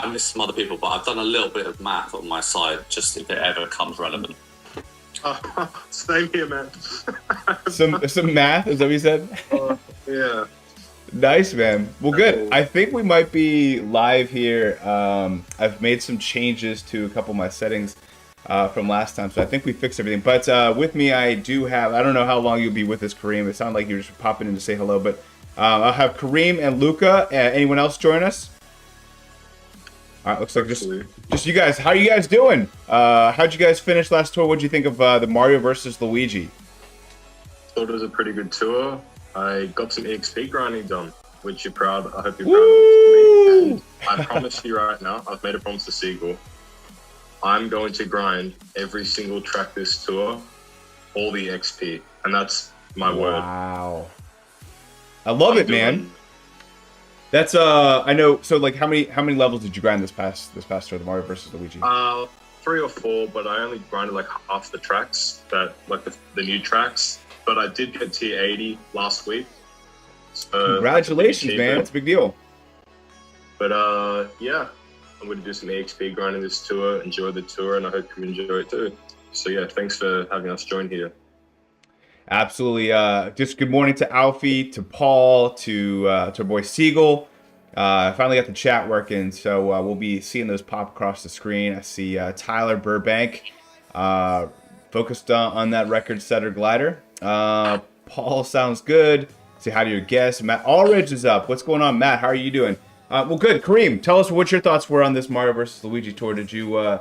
miss some other people, but I've done a little bit of math on my side, just if it ever comes relevant. Same here, man. some math, is that what you said? Yeah. Nice, man. Well, good. I think we might be live here. I've made some changes to a couple of my settings from last time, so I think we fixed everything. But with me, I do have, I don't know how long you'll be with us, Karim. It sounded like you were just popping in to say hello, but I'll have Karim and Luca. Anyone else join us? All right, looks like just you guys. How are you guys doing? How'd you guys finish last tour? What'd you think of the Mario versus Luigi? Thought it was a pretty good tour. I got some EXP grinding done, which you're proud. I hope you're proud of me. And I promise you right now, I've made a promise to Seagull. I'm going to grind every single track this tour, all the XP, and that's my word. Wow, I love it, man. That's I know. So like, how many levels did you grind this past tour, the Mario versus Luigi? 3 or 4, but I only grinded like half the tracks, that like the new tracks. But I did get tier 80 last week. So congratulations, man! It's a big deal. But yeah, I'm going to do some EXP grinding this tour, enjoy the tour, and I hope you enjoy it too. So yeah, thanks for having us join here. Absolutely. Just good morning to Alfie, to Paul, to our boy Seagull. I finally got the chat working, so we'll be seeing those pop across the screen. I see Tyler Burbank focused on that record setter glider. Paul sounds good. Say hi to your guest. Matt Allridge is up. What's going on, Matt? How are you doing? Well, good. Karim, tell us what your thoughts were on this Mario versus Luigi tour. Did you? I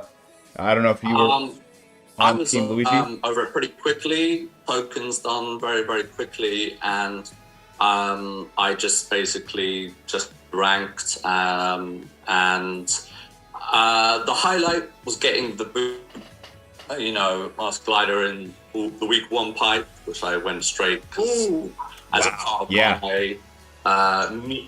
don't know if you were. I was over it pretty quickly. Poken's done very, very quickly, and I just basically just ranked, and the highlight was getting the boot, Mask Glider in the week 1 pipe, which I went straight as a part of my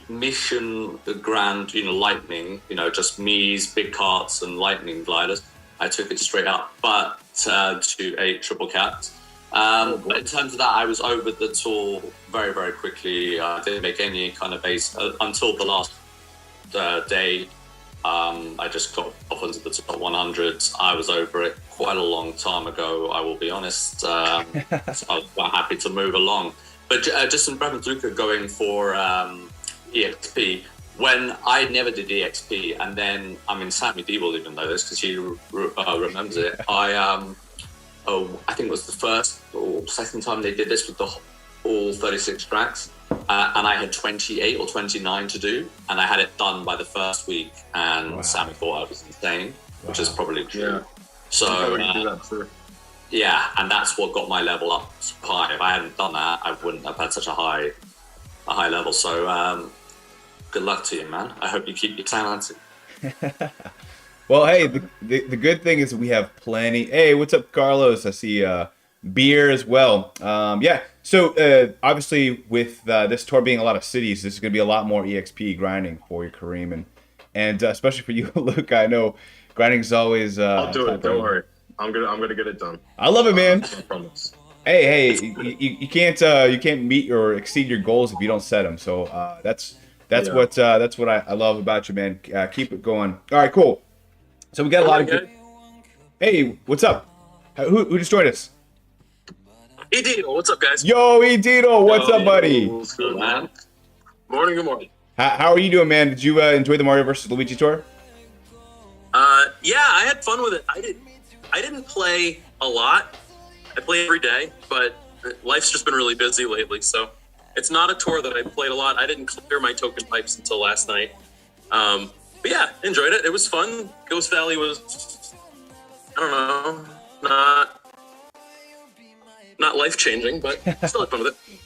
mission Grand, Lightning, just Mii's big carts and Lightning gliders. I took it straight up, but to a triple cat. But in terms of that, I was over the tour very, very quickly. I didn't make any kind of base until the last day. I just got off into the top 100s. I was over it quite a long time ago, I will be honest. So I was quite happy to move along. But just in Brevin Luca going for EXP, when I never did EXP, and then, Sammy D will even know this because he remembers it. I think it was the first or second time they did this with all 36 tracks. And I had 28 or 29 to do, and I had it done by the first week, and Sammy thought I was insane, which is probably true. Yeah. So, yeah, and that's what got my level up high. If I hadn't done that, I wouldn't have had such a high level. So, good luck to you, man. I hope you keep your talented. Well, hey, the good thing is we have plenty. Hey, what's up, Carlos? I see beer as well. Yeah. So obviously with this tour being a lot of cities, this is going to be a lot more EXP grinding for you, Karim, and especially for you, Luca. I know grinding is always. I'll do it. Don't worry. I'm gonna get it done. I love it, man. I promise. Hey, you can't meet or exceed your goals if you don't set them. So that's what I love about you, man. Keep it going. All right, cool. So we got a lot of good. Hey, what's up? Who just joined us? EDietel, what's up, guys? Yo, EDietel, what's up, buddy? What's good, man? Good morning. How are you doing, man? Did you enjoy the Mario vs. Luigi tour? Yeah, I had fun with it. I didn't play a lot. I play every day, but life's just been really busy lately, so it's not a tour that I played a lot. I didn't clear my token pipes until last night. But yeah, enjoyed it. It was fun. Ghost Valley was, I don't know, not life-changing, but still had fun with it.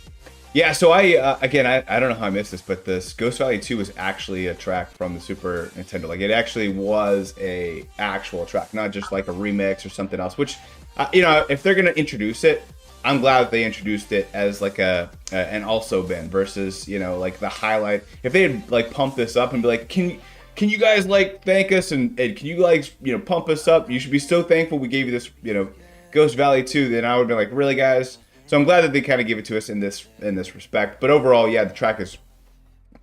Yeah, so I don't know how I missed this, but this Ghost Valley 2 was actually a track from the Super Nintendo. Like, it actually was a actual track, not just like a remix or something else, which, if they're going to introduce it, I'm glad that they introduced it as like an also bin versus, like the highlight. If they had like pumped this up and be like, can you guys like thank us and can you like, pump us up? You should be so thankful we gave you this, Ghost Valley 2, then I would be like, really, guys? So I'm glad that they kind of gave it to us in this respect. But overall, yeah, the track is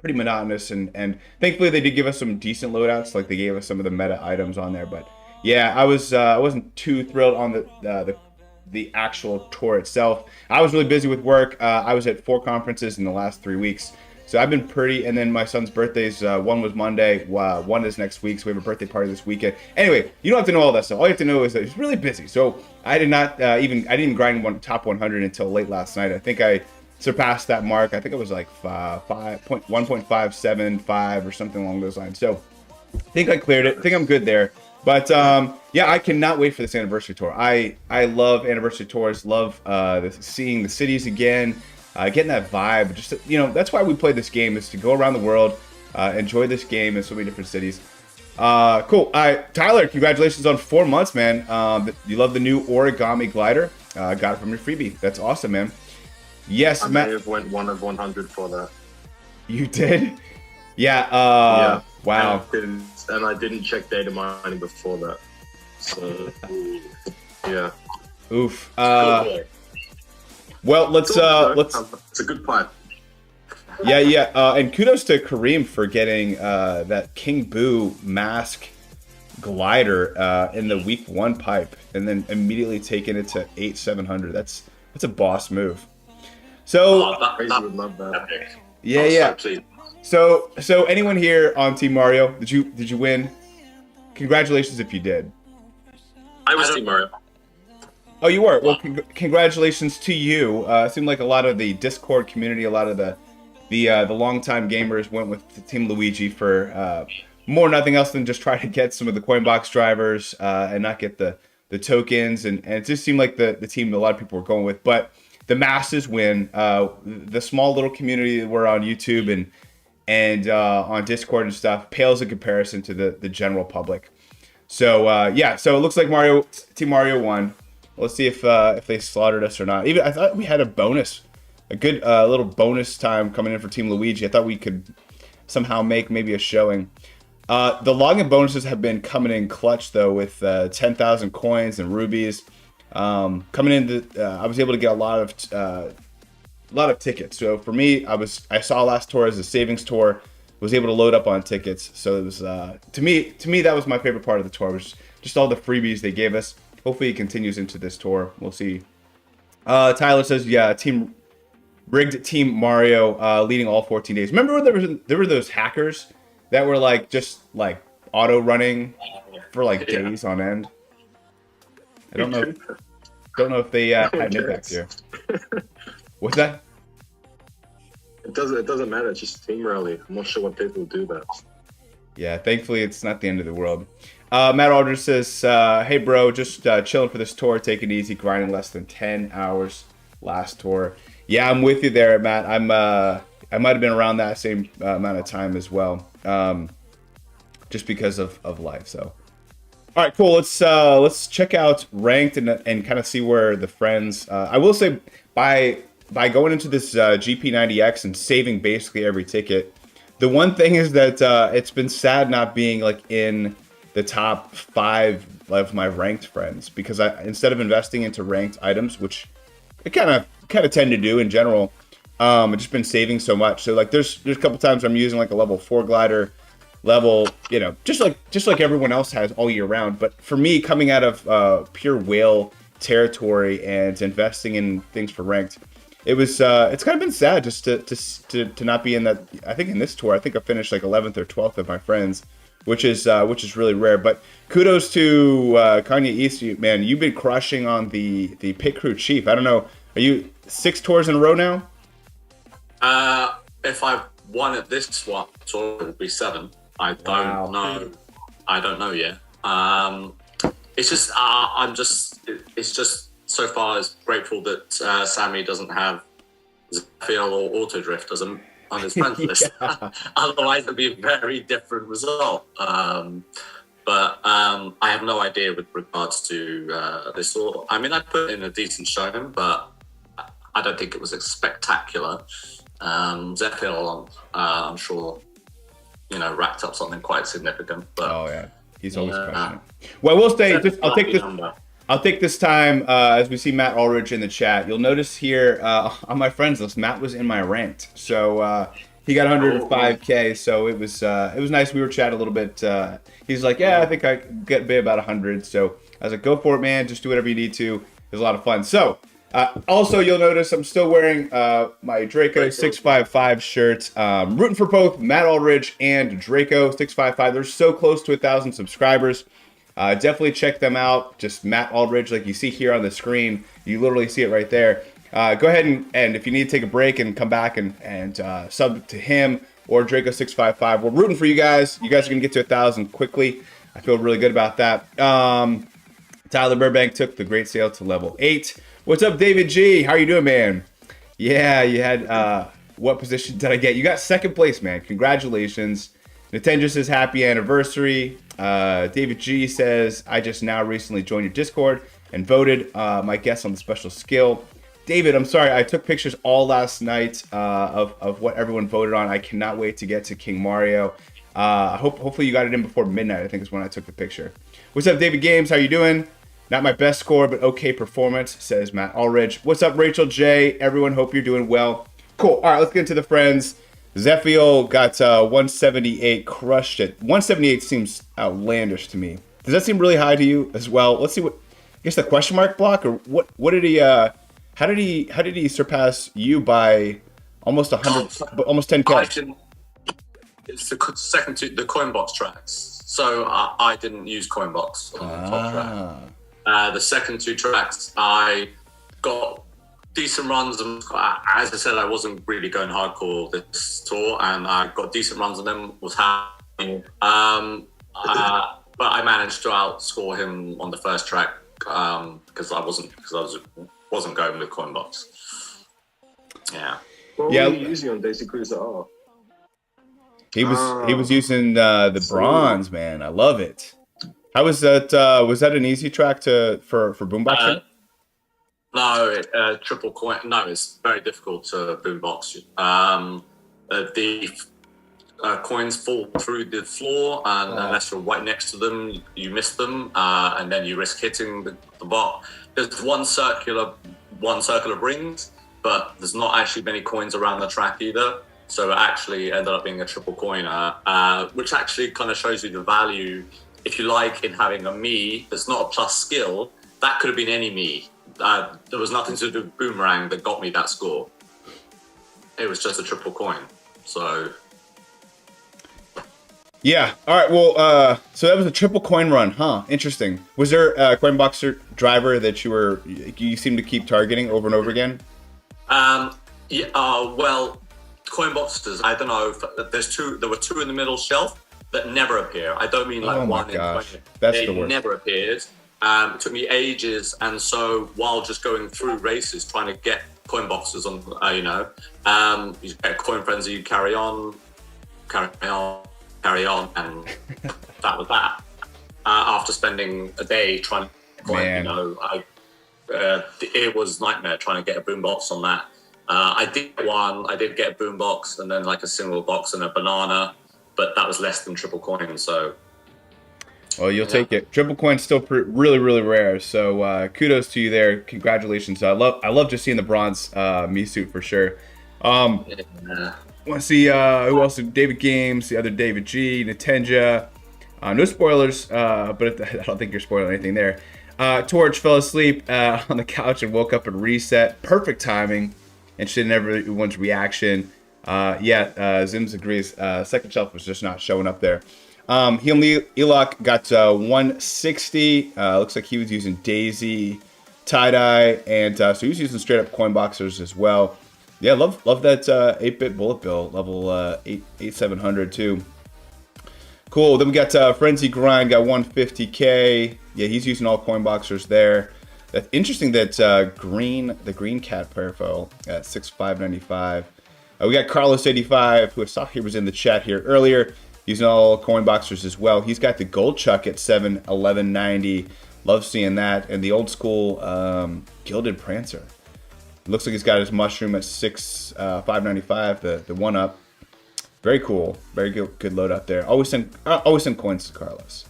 pretty monotonous, and thankfully they did give us some decent loadouts. Like they gave us some of the meta items on there. But yeah, I wasn't too thrilled on the actual tour itself. I was really busy with work. I was at 4 conferences in the last 3 weeks. So I've been pretty, and then my son's birthdays, one was Monday, one is next week, so we have a birthday party this weekend. Anyway, you don't have to know all that stuff. All you have to know is that he's really busy. So I didn't grind top 100 until late last night. I think I surpassed that mark. I think it was like 1.575 or something along those lines. So I think I cleared it. I think I'm good there. But yeah, I cannot wait for this anniversary tour. I love anniversary tours, love seeing the cities again. Getting that vibe, just that's why we play this game, is to go around the world, enjoy this game in so many different cities. Cool. Tyler, congratulations on 4 months, man. You love the new origami glider. Got it from your freebie. That's awesome, man. Yes, I Matt. may have went 1 of 100 for that. You did? Yeah. Yeah. Wow. And I didn't check data mining before that. So yeah. Oof. Well, let's. It's a good pipe. Yeah. And kudos to Karim for getting that King Boo mask glider in the week 1 pipe, and then immediately taking it to 8,700. That's a boss move. So Crazy would love that. yeah. So anyone here on Team Mario? Did you win? Congratulations if you did. I was Team Mario. Oh, you were? Well, congratulations to you. It seemed like a lot of the Discord community, a lot of the longtime gamers went with Team Luigi for more nothing else than just try to get some of the Coinbox drivers and not get the tokens. And it just seemed like the team a lot of people were going with. But the masses win. The small little community that we're on YouTube and on Discord and stuff pales in comparison to the general public. So yeah, so it looks like Team Mario won. Let's see if they slaughtered us or not. Even I thought we had a good little bonus time coming in for Team Luigi. I thought we could somehow make maybe a showing. The login bonuses have been coming in clutch though, with 10,000 coins and rubies coming in. I was able to get a lot of tickets. So for me, I saw last tour as a savings tour. Was able to load up on tickets. So it was to me that was my favorite part of the tour. Was just all the freebies they gave us. Hopefully it continues into this tour. We'll see. Tyler says, yeah, rigged Team Mario leading all 14 days. Remember when there were those hackers that were just auto running for days on end? I don't know if they had an impact here. What's that? It doesn't matter. It's just team rally. I'm not sure what people do that. Yeah, thankfully it's not the end of the world. Matt Aldridge says, hey bro, just chilling for this tour, taking it easy, grinding less than 10 hours last tour. Yeah, I'm with you there, Matt. I might have been around that same amount of time as well, just because of life. So, all right, cool. Let's check out ranked and kind of see where the friends. I will say by going into this GP90X and saving basically every ticket, the one thing is that it's been sad not being in the top 5 of my ranked friends, because instead of investing into ranked items, which I kind of tend to do in general, I've just been saving so much. So there's a couple times I'm using a level 4 glider, level, just like everyone else has all year round. But for me, coming out of pure whale territory and investing in things for ranked, it's kind of been sad just to not be in that. I think in this tour, I think I finished 11th or 12th of my friends, which is really rare. But kudos to Kanye East, man. You've been crushing on the pit crew chief. I don't know. Are you 6 tours in a row now? If I won at this one tour, it would be 7. I don't know. I don't know yet. It's just it's just so far as grateful that Sammy doesn't have Zephyr or Auto Drift on his friends list. Otherwise, it'd be a very different result. But I have no idea with regards to this tour. I mean, I put in a decent showing, but I don't think it was spectacular. Zephyr, I'm sure, racked up something quite significant. But oh yeah, he's always crushing it. Well, I will say, I'll take this time as we see Matt Ulrich in the chat. You'll notice here on my friends list, Matt was in my ranked. So He got 105K, so it was nice. We were chatting a little bit. He's like, yeah, I think I could get about 100. So I was like, go for it, man. Just do whatever you need to. It was a lot of fun. So also, you'll notice I'm still wearing my Draco 655 shirt. Rooting for both Matt Aldridge and Draco 655. They're so close to 1,000 subscribers. Definitely check them out. Just Matt Aldridge, like you see here on the screen. You literally see it right there. Go ahead and if you need to take a break and come back and sub to him or Draco 655, we're rooting for you guys. You guys are gonna get to 1,000 quickly. I feel really good about that. Tyler Burbank took the great sale to level 8. What's up, David G? How are you doing, man? Yeah, you had what position did I get? You got second place, man. Congratulations. Nintendo says happy anniversary. David G says I just now recently joined your Discord and voted my guess on the special skill. David, I'm sorry, I took pictures all last night of what everyone voted on. I cannot wait to get to King Mario. Hopefully you got it in before midnight, I think is when I took the picture. What's up, David Games? How you doing? Not my best score, but okay performance, says Matt Aldridge. What's up, Rachel J? Everyone, hope you're doing well. Cool. All right, let's get into the friends. Zephiel got 178, crushed it. 178 seems outlandish to me. Does that seem really high to you as well? Let's see what, I guess the question mark block, or what did he, how did he surpass you by almost 100, almost 10K? It's the second two, the Coinbox tracks. So I didn't use Coinbox on the top track. The second two tracks, I got decent runs. And as I said, I wasn't really going hardcore this tour, and I got decent runs on them. Was happy. But I managed to outscore him on the first track because I wasn't going with Coinbox. Yeah. What were you using on Daisy Cruiser R? He was using the bronze, man. I love it. How was that? Was that an easy track for boomboxing? No, triple coin. No, it's very difficult to boombox. The coins fall through the floor, and unless you're right next to them, you miss them, and then you risk hitting the bot. There's one circular rings, but there's not actually many coins around the track either. So it actually ended up being a triple coiner, which actually kind of shows you the value, if you like, in having a me that's not a plus skill. That could have been any me. There was nothing to do with Boomerang that got me that score. It was just a triple coin. So yeah. All right. Well, so that was a triple coin run, huh? Interesting. Was there a Coinboxer driver that you seem to keep targeting over and over again? Yeah. Well, Coinboxers, I don't know. There were two in the middle shelf that never appear. I don't mean like one in 20. That's they the worst. Never appeared. It took me ages, and so while just going through races trying to get Coinboxers on, you get Coin Frenzy, you carry on, and that was that. After spending a day trying to coin, it was nightmare trying to get a boombox on that. I did get a boombox and then like a single box and a banana, but that was less than triple coin. So, well, you'll take it. Triple coin's still really, really rare. So kudos to you there. Congratulations. I love just seeing the bronze me suit for sure. Want to see who else? David Games, the other David G, Nintendo. No spoilers, but I don't think you're spoiling anything there. Torch fell asleep on the couch and woke up and reset. Perfect timing. Interested in everyone's reaction. Zims agrees. Second shelf was just not showing up there. Elok got 160. Looks like he was using Daisy, tie-dye, and so he was using straight up Coinboxers as well. Yeah, love that 8-bit bullet bill, level 8700 too. Cool. Then we got Frenzy Grind, got 150K. Yeah, he's using all Coinboxers there. That's interesting that the green cat profile at 6595. We got Carlos 85, who I saw he was in the chat here earlier, using all Coinboxers as well. He's got the gold chuck at 71190. Love seeing that. And the old school Gilded Prancer. Looks like he's got his mushroom at 595, the one up. Very cool. Very good load out there. Always send coins to Carlos.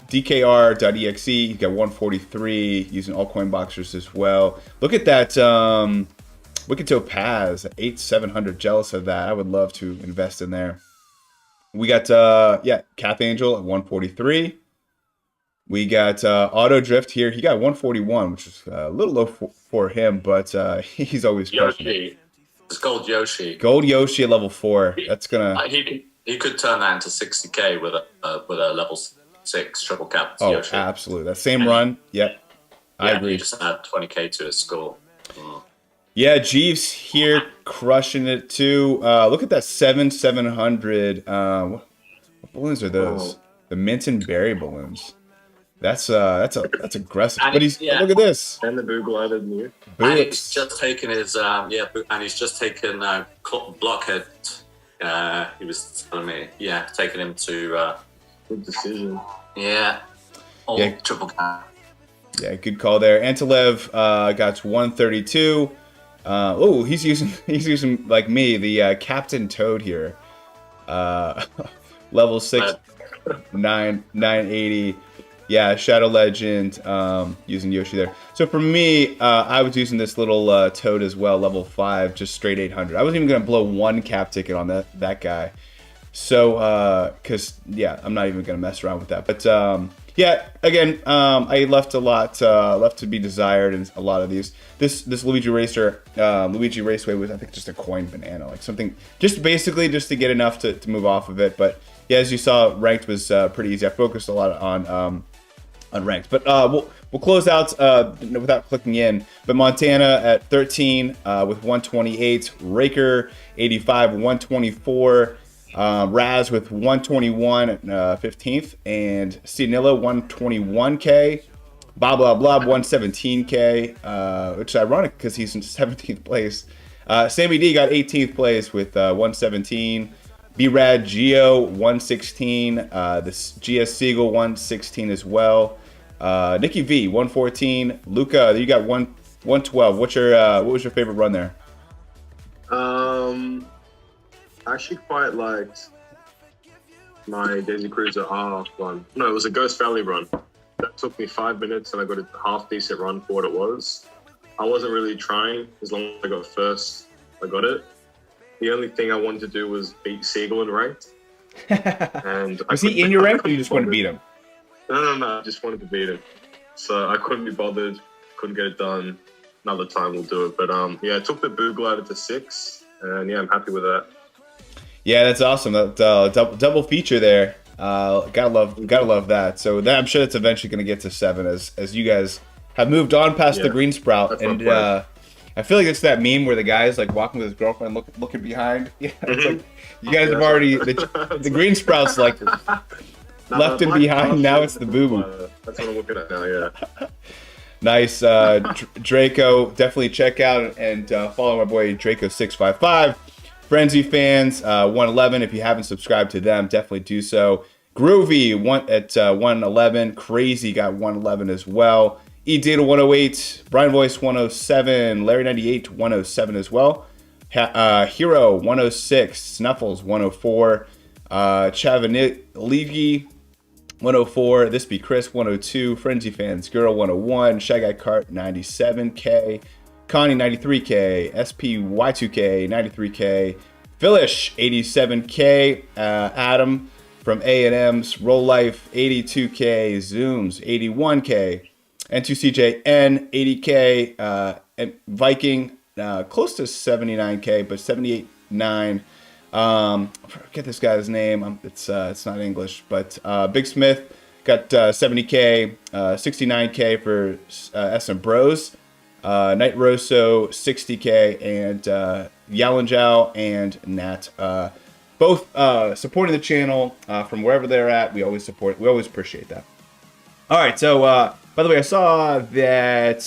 DKR.exe, he's got 143, using all Coinboxers as well. Look at that Wicked Topaz, 8700. Jealous of that. I would love to invest in there. We got, Cath Angel at 143. We got Auto Drift here. He got 141, which is a little low for him, but he's always crushing it. Yoshi. It's Gold Yoshi. Gold Yoshi at level 4. That's gonna. He could turn that into 60k with a level 6 triple cap. Oh, Yoshi. absolutely. That same run. Yep. I agree. He just add 20k to his score. Yeah, Jeeves here crushing it too. Look at that 700. What balloons are those? Oh. The mint and berry balloons. That's aggressive. And But he's look at this. And the Boogle added new. And he's just taken his and he's just taken Blockhead. He was telling me, taking him to Good decision. triple cap. Yeah, good call there. Antilev got 132. He's using like me the Captain Toad here. Level 6, 980. Yeah, Shadow Legend, using Yoshi there. So for me, I was using this little Toad as well, level 5, just straight 800. I wasn't even going to blow one cap ticket on that guy. So, because, I'm not even going to mess around with that. But, again, I left a lot left to be desired in a lot of these. This Luigi Raceway was, I think, just a coin banana, like something, just basically just to get enough to move off of it. But, yeah, as you saw, ranked was pretty easy. I focused a lot on ranked. But we'll close out without clicking in. But Montana at 13 with 128. Raker 85, 124. Raz with 121 at 15th. And Cianilla 121K. Bob 117K, which is ironic because he's in 17th place. Sammy D got 18th place with 117. B-Rad Geo 116. This GS Siegel 116 as well. Nikki V 114. Luca, you got 112. What was your favorite run there? I actually quite liked my Daisy Cruiser R run. No, it was a Ghost Valley run. That took me 5 minutes and I got a half decent run for what it was. I wasn't really trying. As long as I got first, I got it. The only thing I wanted to do was beat Siegel in ranked. And was he in your rank or you just wanted to beat him? No. I just wanted to beat him. So I couldn't be bothered. Couldn't get it done. Another time we'll do it. But I took the Boogle out to 6. And I'm happy with that. Yeah, that's awesome. That double feature there. Gotta love that. So I'm sure that's eventually going to get to 7 as you guys have moved on past the green sprout. And I feel like it's that meme where the guy's like walking with his girlfriend, looking behind. Yeah, it's like you guys have already the green sprout's like left and behind. Now it's the boo boo. That's what I'm looking at now. Yeah. Nice, Draco. Definitely check out and follow my boy Draco655. Frenzy fans, 111. If you haven't subscribed to them, definitely do so. Groovy at 111. Crazy got 111 as well. EDietel 108. Brian Voice 107. Larry 98 107 as well. Hero 106. Snuffles 104. Chavaniligi 104. This be Chris 102. Frenzy fans Girl 101. Shy Guy Kart 97K. Connie 93K, SPY2K 93K, Philish 87K, Adam from A&M's Roll Life 82K, Zooms 81K, N2CJN 80K, and Viking close to 79K, but 78.9. Forget this guy's name. It's not English, but Big Smith got 70K, 69K for SM Bros. Night Rosso 60K and Yalanjao and Nat both supporting the channel from wherever they're at. We always appreciate that. All right, so by the way, I saw that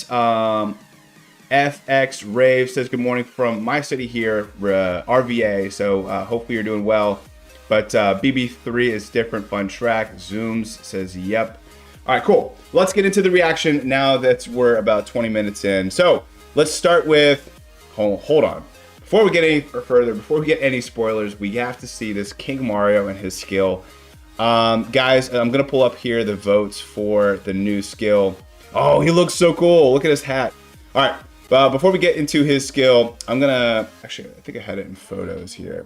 FX Rave says good morning from my city here, RVA. So hopefully you're doing well. But BB3 is different, fun track. Zooms says yep. All right, cool. Let's get into the reaction now that we're about 20 minutes in. So let's start with, hold on. Before we get any further, before we get any spoilers, we have to see this King Mario and his skill. Guys, I'm going to pull up here the votes for the new skill. Oh, he looks so cool. Look at his hat. All right, Before we get into his skill, I'm gonna actually, I think I had it in photos here.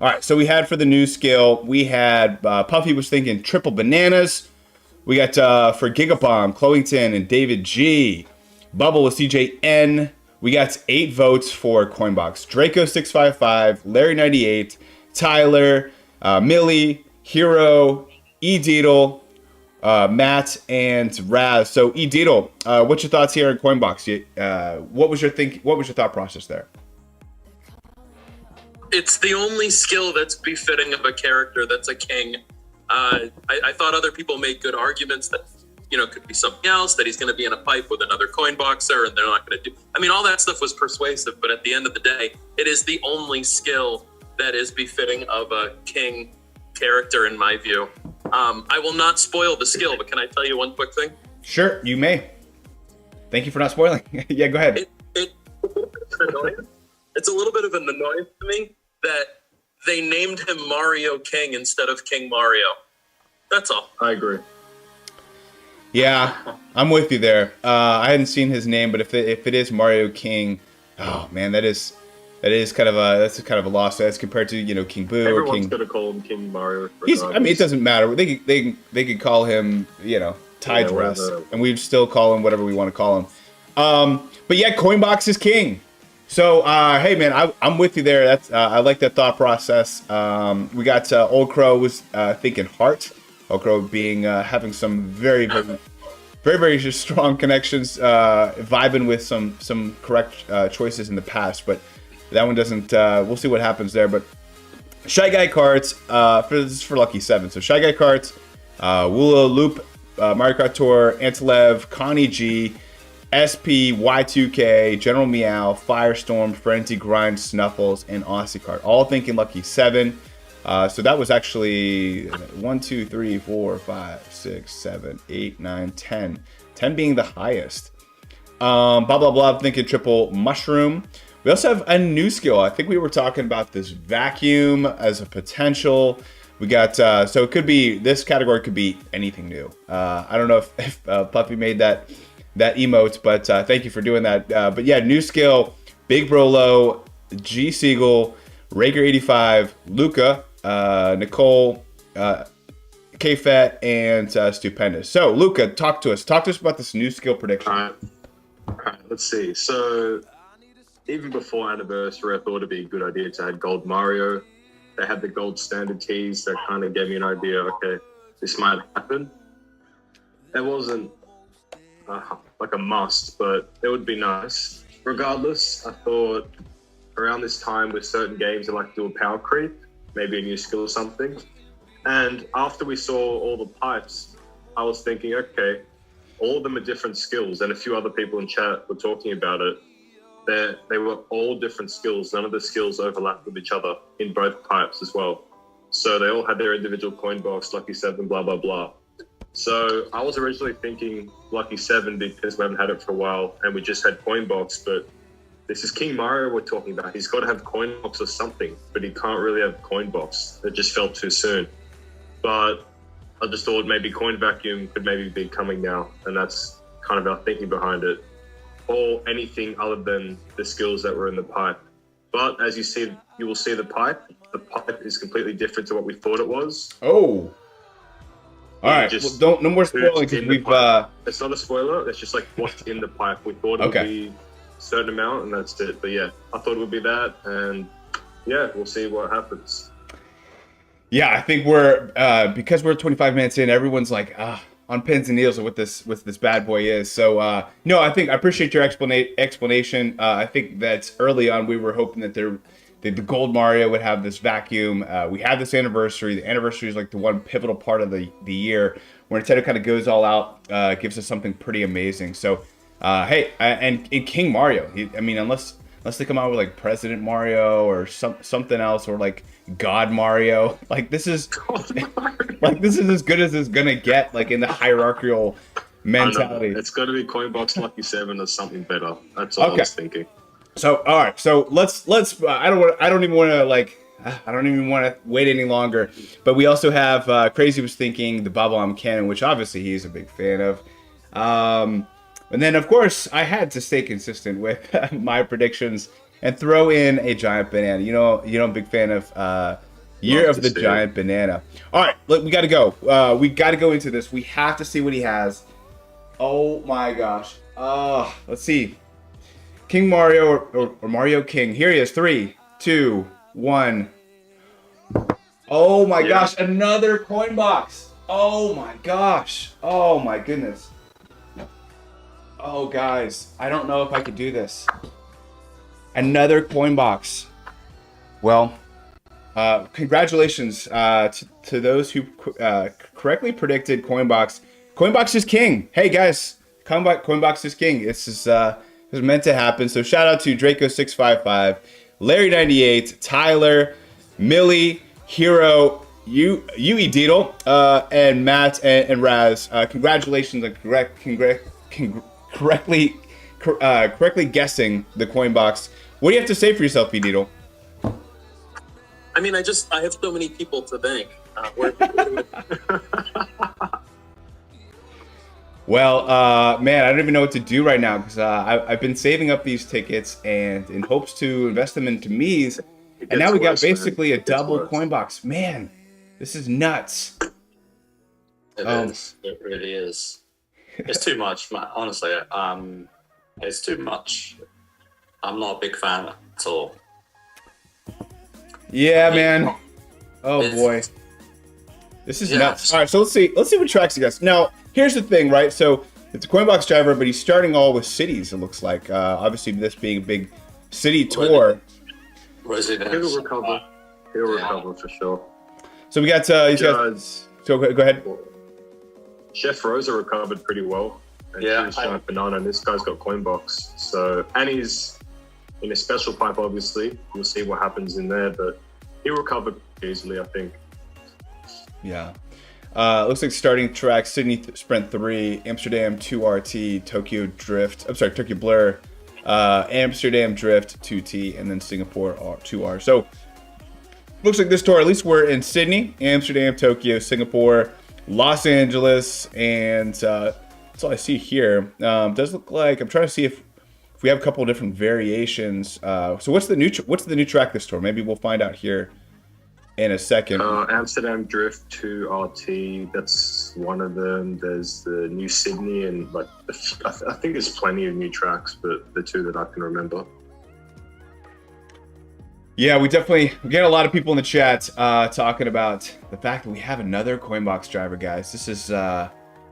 All right, so we had for the new skill, we had Puffy was thinking triple bananas. We got for Gigabomb, Chloington and David G. Bubble with CJN. We got 8 votes for Coinbox. Draco655, Larry98, Tyler, Millie, Hero, EDietel, Matt, and Raz. So EDietel, what's your thoughts here on Coinbox? What was your thought process there? It's the only skill that's befitting of a character that's a king. I thought other people made good arguments that, could be something else, that he's going to be in a pipe with another coin boxer and they're not going to do. I mean, all that stuff was persuasive, but at the end of the day, it is the only skill that is befitting of a king character, in my view. I will not spoil the skill, but can I tell you one quick thing? Sure, you may. Thank you for not spoiling. Yeah, go ahead. It's a little bit of an annoyance to me that they named him Mario King instead of King Mario. That's all. I agree. Yeah, I'm with you there. I hadn't seen his name, but if it is Mario King, oh man, that's kind of a loss as compared to King Boo. Everyone's gonna call him King Mario. It doesn't matter. They could call him Tide Dress, and we'd still call him whatever we want to call him. But yeah, Coinbox is king. So hey man, I'm with you there. That's I like that thought process. We got Old Crow was thinking Heart. Old Crow being having some very strong connections, vibing with some correct choices in the past, but that one doesn't. We'll see what happens there. But Shy Guy Karts this is for Lucky 7. So Shy Guy Karts, Woola Loop, Mario Kart Tour, Antilev, Connie G, SP, Y2K, General Meow, Firestorm, Frenzy Grind, Snuffles, and Aussie Kart. All thinking Lucky 7. So that was actually 1, 2, 3, 4, 5, 6, 7, 8, 9, 10. 10 being the highest. Blah, blah, blah, thinking Triple Mushroom. We also have a new skill. I think we were talking about this vacuum as a potential. We got, so it could be, this category could be anything new. I don't know if Puffy made that emote, but thank you for doing that. But yeah, new skill, Big Brolo, G Siegel, Rager85, Luca, Nicole, K-Fat, and Stupendous. So Luca, talk to us about this new skill prediction. All right, let's see. So even before Anniversary, I thought it'd be a good idea to have Gold Mario. They had the gold standard teas that kind of gave me an idea, okay, this might happen. It wasn't like a must, but it would be nice. Regardless, I thought around this time with certain games, I like to do a power creep, maybe a new skill or something. And after we saw all the pipes, I was thinking, okay, all of them are different skills, and a few other people in chat were talking about it. They were all different skills. None of the skills overlapped with each other in both pipes as well. So they all had their individual coin box, Lucky 7, blah, blah, blah. So I was originally thinking Lucky 7 because we haven't had it for a while and we just had coin box, but this is King Mario we're talking about. He's got to have coin box or something, but he can't really have coin box. It just felt too soon. But I just thought maybe coin vacuum could maybe be coming now, and that's kind of our thinking behind it. Or anything other than the skills that were in the pipe. But as you see, you will see the pipe. The pipe is completely different to what we thought it was. Oh. All right. Well, no more spoiling because we've. It's not a spoiler. It's just like what's in the pipe. We thought it would be a certain amount, and that's it. But yeah, I thought it would be that, and yeah, we'll see what happens. Yeah, I think we're because we're 25 minutes in. Everyone's like, on pins and needles of what this bad boy is. So no, I appreciate your explanation. I think that early on we were hoping that the Gold Mario would have this vacuum. We had this anniversary. The anniversary is like the one pivotal part of the year where Nintendo kind of goes all out, gives us something pretty amazing. So hey, and in King Mario, unless they come out with like President Mario or something else, or like God Mario, like this is like this is as good as it's gonna get, like in the hierarchical mentality. It's got to be Coinbox Lucky 7 or something better. That's all I was thinking. So all right, so let's I don't even want to wait any longer. But we also have Crazy was thinking the Bubble Cannon, which obviously he's a big fan of. And then, of course, I had to stay consistent with my predictions and throw in a giant banana. You know, I'm a big fan of Year of the Giant Banana. All right, look, we got to go. We got to go into this. We have to see what he has. Oh my gosh. Let's see. King Mario or Mario King. Here he is. 3, 2, 1. Oh my gosh, another coin box. Oh my gosh. Oh my goodness. Oh guys, I don't know if I could do this. Another coin box. Well, congratulations to those who correctly predicted Coinbox. Coinbox is king. Hey guys, Coinbox is king. This is meant to happen. So shout out to Draco655, Larry98, Tyler, Millie, Hero, EDietel, and Matt and Raz. Congratulations on correctly guessing the Coinbox. What do you have to say for yourself, EDietel? I mean, I have so many people to thank. Well, man, I don't even know what to do right now because I've been saving up these tickets and in hopes to invest them into Mies, and now we got basically a double coin box. Man, this is nuts. It is. It really is. It's too much, honestly. It's too much. I'm not a big fan at all. Yeah, man. Oh boy, this is nuts. All right, so let's see what tracks he gets. Now, here's the thing, right? So it's a Coinbox driver, but he's starting all with cities. It looks like, obviously, this being a big city tour. He'll recover. He'll recover for sure. So we got he's got. So go ahead. Chef Rosa recovered pretty well. And she was giant banana, and this guy's got Coinbox. So, and he's in a special pipe, obviously. We'll see what happens in there, but he'll recover easily, I think. Yeah. Looks like starting track, Sydney Sprint 3, Amsterdam 2RT, Tokyo Blur, Amsterdam Drift 2T, and then Singapore 2R. So, looks like this tour, at least we're in Sydney, Amsterdam, Tokyo, Singapore, Los Angeles, and that's all I see here. Does look like, I'm trying to see if we have a couple of different variations. So what's the new track this tour? Maybe we'll find out here in a second. Amsterdam Drift 2RT, that's one of them. There's the new Sydney, and like I think there's plenty of new tracks, but the two that I can remember. Yeah, we get a lot of people in the chat talking about the fact that we have another Coinbox driver, guys. This is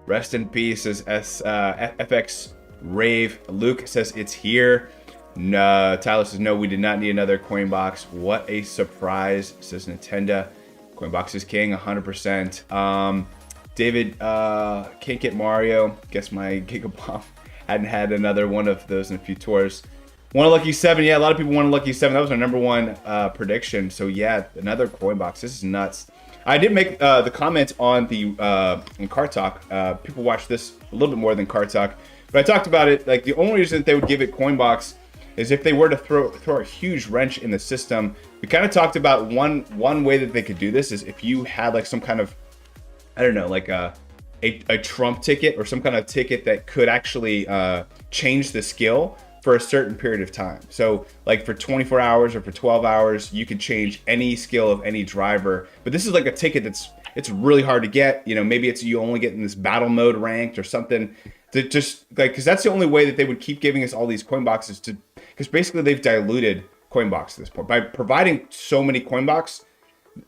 rest in peace as FX Rave. Luke says it's here. No, Tyler says no, we did not need another Coinbox. What a surprise, says Nintendo. Coinbox is king, 100%. David, can't get Mario. Guess my Gigabomb hadn't had another one of those in a few tours. One Lucky 7, yeah, a lot of people wanted Lucky 7. That was our number one prediction. So yeah, another Coinbox. This is nuts. I did make the comment on the in Kart Talk. People watch this a little bit more than Kart Talk, but I talked about it. Like the only reason that they would give it Coinbox is if they were to throw a huge wrench in the system. We kind of talked about one way that they could do this is if you had like some kind of, I don't know, like a trump ticket or some kind of ticket that could actually change the skill for a certain period of time. So like for 24 hours or for 12 hours, you could change any skill of any driver. But this is like a ticket it's really hard to get. You know, maybe it's you only get in this battle mode ranked or something. To just like, because that's the only way that they would keep giving us all these coin boxes because basically they've diluted Coinbox at this point by providing so many Coinbox.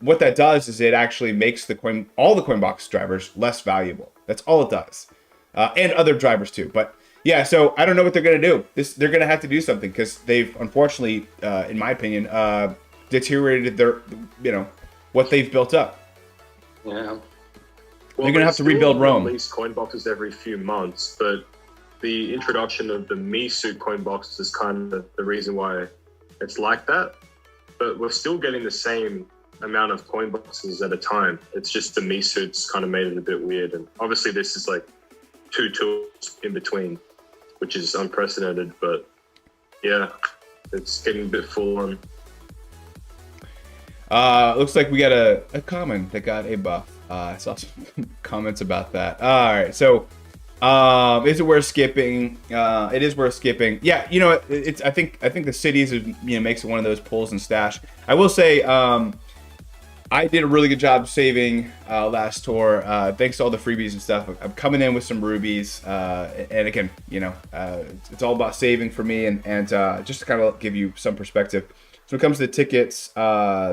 What that does is it actually makes all the Coinbox drivers less valuable. That's all it does, and other drivers too. But yeah, so I don't know what they're gonna do. They're gonna have to do something because they've unfortunately, in my opinion, deteriorated their, what they've built up. Yeah. Well, they're gonna have to rebuild Rome. Release coin boxes every few months, but the introduction of the Me Suit coin box is kind of the reason why it's like that. But we're still getting the same amount of coin boxes at a time. It's just the Me Suits kind of made it a bit weird, and obviously this is like 2 tours in between, which is unprecedented. But yeah, it's getting a bit full on. Looks like we got a common that got a buff. I saw some comments about that. All right, so Is it worth skipping? It is worth skipping. Yeah, you know, it's. I think the cities, makes it one of those pulls and stash. I will say, I did a really good job saving last tour. Thanks to all the freebies and stuff. I'm coming in with some rubies, and again, it's all about saving for me, and just to kind of give you some perspective. So when it comes to the tickets,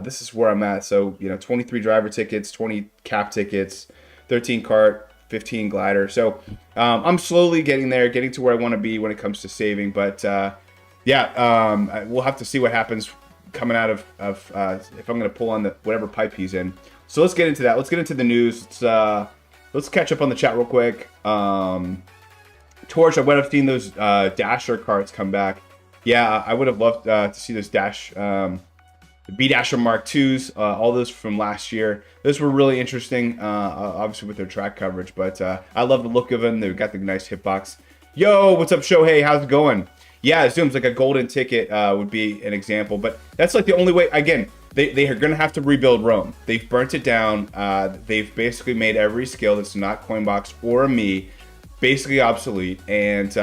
this is where I'm at. So 23 driver tickets, 20 cap tickets, 13 cart, 15 glider. So I'm slowly getting there, getting to where I want to be when it comes to saving. But we'll have to see what happens coming out of if I'm going to pull on the whatever pipe he's in. So let's get into that. Let's get into the news. Let's catch up on the chat real quick. Torch, I would have seen those Dasher carts come back. Yeah, I would have loved to see those the B-Dasher Mark IIs, all those from last year. Those were really interesting, obviously with their track coverage, but I love the look of them. They've got the nice hitbox. Yo, what's up, Shohei? How's it going? Yeah, it zooms like a golden ticket would be an example, but that's like the only way. Again, they are going to have to rebuild Rome. They've burnt it down. They've basically made every skill that's not Coinbox or me basically obsolete, and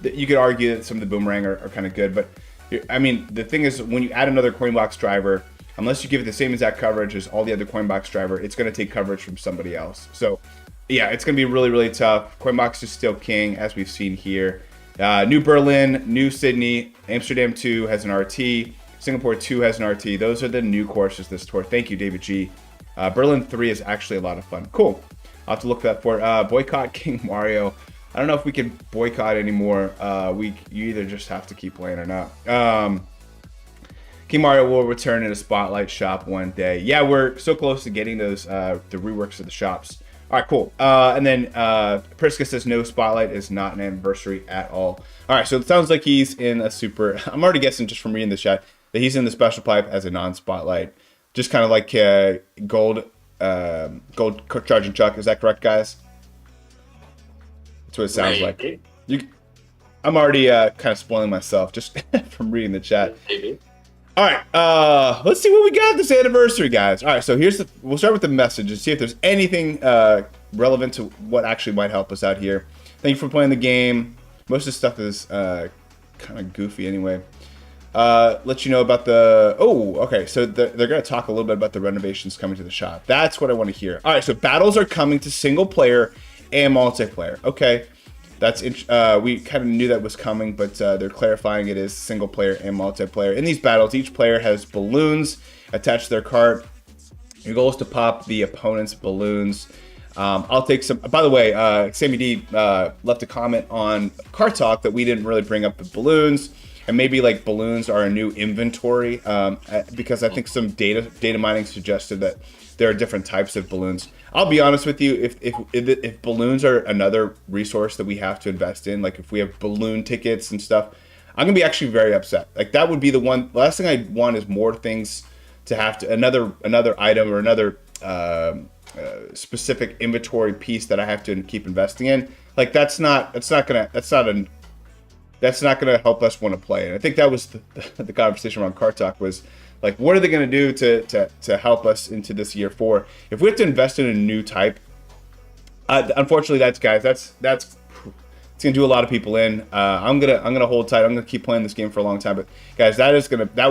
you could argue that some of the boomerang are kind of good, but I mean, the thing is, when you add another Coinbox driver, unless you give it the same exact coverage as all the other Coinbox driver, it's going to take coverage from somebody else. So, yeah, it's going to be really, really tough. Coinbox is still king, as we've seen here. New Berlin, New Sydney, Amsterdam 2 has an RT, Singapore 2 has an RT. Those are the new courses this tour. Thank you, David G. Berlin 3 is actually a lot of fun. Cool. I'll have to look that for. Boycott King Mario. I don't know if we can boycott anymore. You either just have to keep playing or not. King Mario will return in a Spotlight shop one day. Yeah, we're so close to getting those the reworks of the shops. All right, cool. And then Priska says no, Spotlight is not an anniversary at all. All right, so it sounds like he's in a super. I'm already guessing just from reading the chat that he's in the special pipe as a non-Spotlight, just kind of like gold charging Chuck. Is that correct, guys? That's what it sounds like. I'm already kind of spoiling myself just from reading the chat. All right, let's see what we got this anniversary, guys. All right, so we'll start with the message and see if there's anything relevant to what actually might help us out here. Thank you for playing the game. Most of the stuff is kind of goofy anyway. Let you know about okay, so they're going to talk a little bit about the renovations coming to the shop. That's what I want to hear. All right, so battles are coming to single player and multiplayer. Okay. That's we kind of knew that was coming, but they're clarifying it is single player and multiplayer. In these battles, each player has balloons attached to their cart. Your goal is to pop the opponent's balloons. I'll take some. By the way, Sammy D left a comment on Car Talk that we didn't really bring up the balloons, and maybe like balloons are a new inventory because I think some data mining suggested that there are different types of balloons. I'll be honest with you, if balloons are another resource that we have to invest in, like if we have balloon tickets and stuff, I'm gonna be actually very upset. Like that would be the one. The last thing I want is more things to have to another item or another specific inventory piece that I have to keep investing in. Like that's not gonna help us want to play. And I think that was the conversation around Car Talk was. Like, what are they going to do to help us into this year 4? If we have to invest in a new type, unfortunately, that's it's going to do a lot of people in. I'm gonna hold tight. I'm gonna keep playing this game for a long time. But guys, that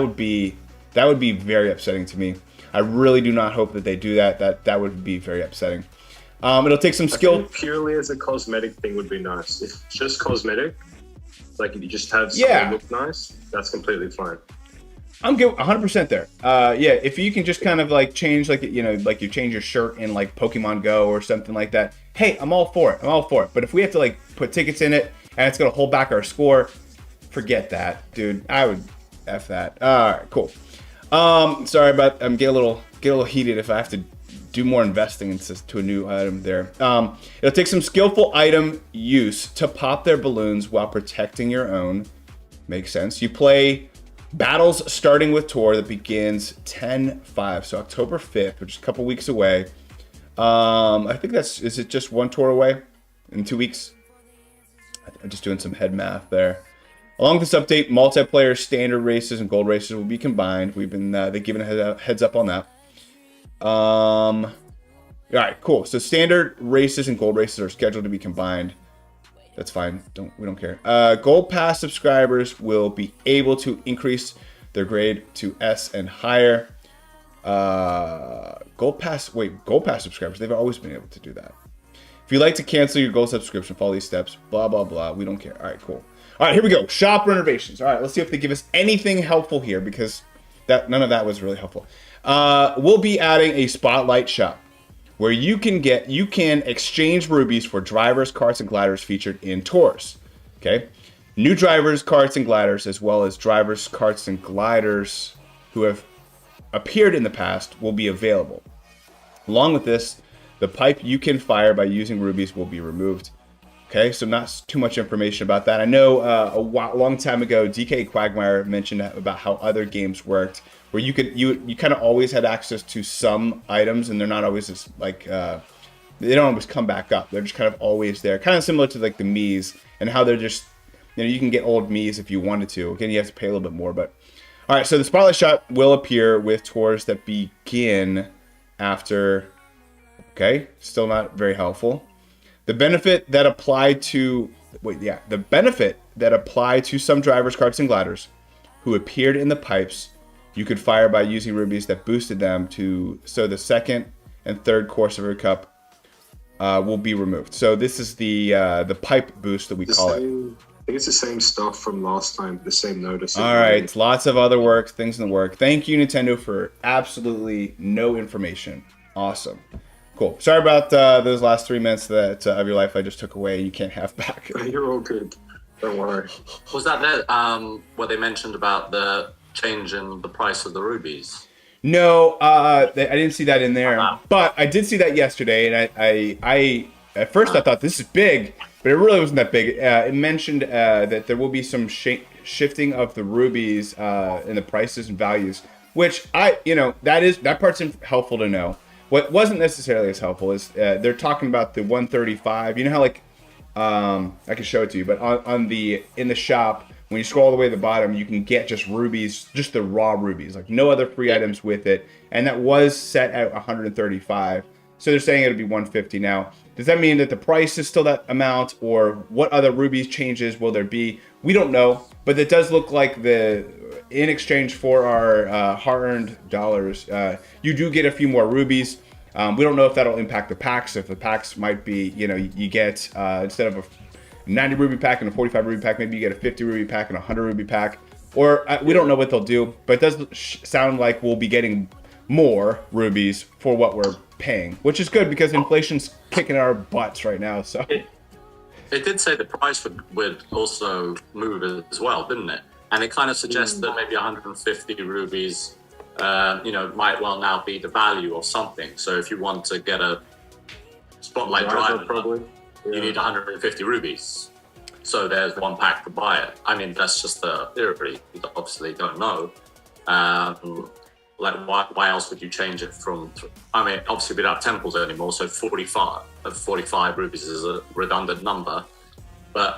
would be very upsetting to me. I really do not hope that they do that. That would be very upsetting. It'll take some skill. Purely as a cosmetic thing would be nice. If it's just cosmetic, like if you just have something look nice, that's completely fine. I'm good, 100% there. If you can just kind of like change, like like you change your shirt in like Pokemon Go or something like that. Hey, I'm all for it. But if we have to like put tickets in it and it's gonna hold back our score, forget that, dude. I would f that. All right, cool. Sorry about get a little heated if I have to do more investing into a new item there. It'll take some skillful item use to pop their balloons while protecting your own. Makes sense. You play battles starting with tour that begins 10/5, so October 5th, which is a couple weeks away. I think is it just one tour away in 2 weeks? I'm just doing some head math there. Along with this update, multiplayer standard races and gold races will be combined. We've been they've given a heads up on that. All right, cool. So standard races and gold races are scheduled to be combined. That's fine. We don't care. Gold Pass subscribers will be able to increase their grade to S and higher. Gold Pass subscribers, they've always been able to do that. If you'd like to cancel your gold subscription, follow these steps. Blah, blah, blah. We don't care. All right, cool. All right, here we go. Shop renovations. All right, let's see if they give us anything helpful here, because none of that was really helpful. We'll be adding a spotlight shop where you can exchange rubies for drivers, karts, and gliders featured in tours. Okay, new drivers, karts, and gliders, as well as drivers, karts, and gliders who have appeared in the past will be available. Along with this, the pipe you can fire by using rubies will be removed. Okay, so not too much information about that. I know a long time ago, DK Quagmire mentioned about how other games worked, where you kind of always had access to some items, and they're not always just like they don't always come back up. They're just kind of always there, kind of similar to like the Miis and how they're just, you can get old Miis if you wanted to. Again, you have to pay a little bit more, but all right. So the spotlight shop will appear with tours that begin after. Okay, still not very helpful. The benefit that applied to some drivers, karts, and gliders who appeared in the pipes, you could fire by using rubies that boosted them so the second and third course of your cup will be removed. So this is the pipe boost that we call it. I think it's the same stuff from last time, the same notice. All right, lots of other things in the work. Thank you, Nintendo, for absolutely no information. Awesome. Cool. Sorry about those last 3 minutes of your life I just took away. You can't have back. You're all good. Don't worry. Was that what they mentioned about the change in the price of the rubies? No, I didn't see that in there. But I did see that yesterday, and I at first I thought this is big, but it really wasn't that big. It mentioned that there will be some shifting of the rubies in the prices and values, which that part's helpful to know. What wasn't necessarily as helpful is they're talking about the 135. You know how I can show it to you, but in the shop, when you scroll all the way to the bottom, you can get just rubies, just the raw rubies, like no other free items with it, and that was set at 135. So they're saying it'll be 150 now. Does that mean that the price is still that amount, or what other rubies changes will there be? We don't know, but it does look like in exchange for our hard-earned dollars, you do get a few more rubies. We don't know if that'll impact the packs. If the packs might be, you get, instead of a 90 ruby pack and a 45 ruby pack, maybe you get a 50 ruby pack and a 100 ruby pack. Or we don't know what they'll do, but it does sound like we'll be getting more rubies for what we're paying, which is good because inflation's kicking our butts right now. So it did say the price would also move as well, didn't it? And it kind of suggests that maybe 150 rubies, might well now be the value of something. So if you want to get a spotlight driver, probably you need 150 rubies. So there's one pack to buy it. I mean, that's just the theory. You obviously don't know. Why else would you change it from? I mean, obviously we don't have temples anymore, so 45 rubies is a redundant number. But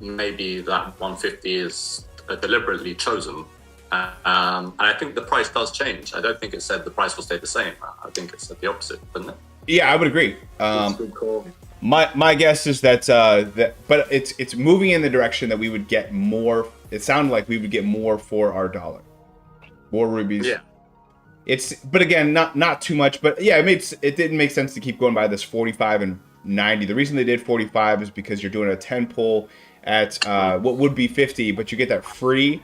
maybe that 150 is deliberately chosen. And I think the price does change. I don't think it said the price will stay the same. I think it said the opposite, didn't it? Yeah, I would agree. That's a good call. My guess is that but it's moving in the direction that we would get more. It sounded like we would get more for our dollar, more rubies. Yeah. But again, not too much. But yeah, it didn't make sense to keep going by this 45 and 90. The reason they did 45 is because you're doing a 10 pull at what would be 50, but you get that free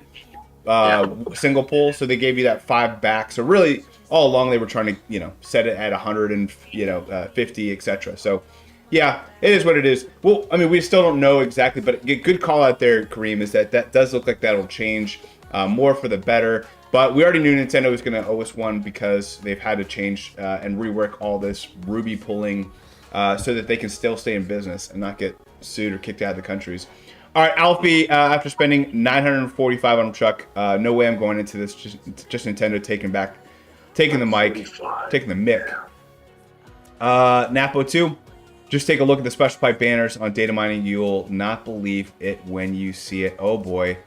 single pull. So they gave you that 5 back. So really, all along they were trying to set it at 100 and 50, etc. So. Yeah, it is what it is. Well, I mean, we still don't know exactly, but good call out there, Kareem, is that does look like that'll change more for the better. But we already knew Nintendo was going to owe us one because they've had to change and rework all this ruby pulling so that they can still stay in business and not get sued or kicked out of the countries. All right, Alfie, after spending $945 on a truck, no way I'm going into this. Just Nintendo taking the mic, taking the mic. Napo 2. Just take a look at the special pipe banners on Datamining. You'll not believe it when you see it. Oh boy!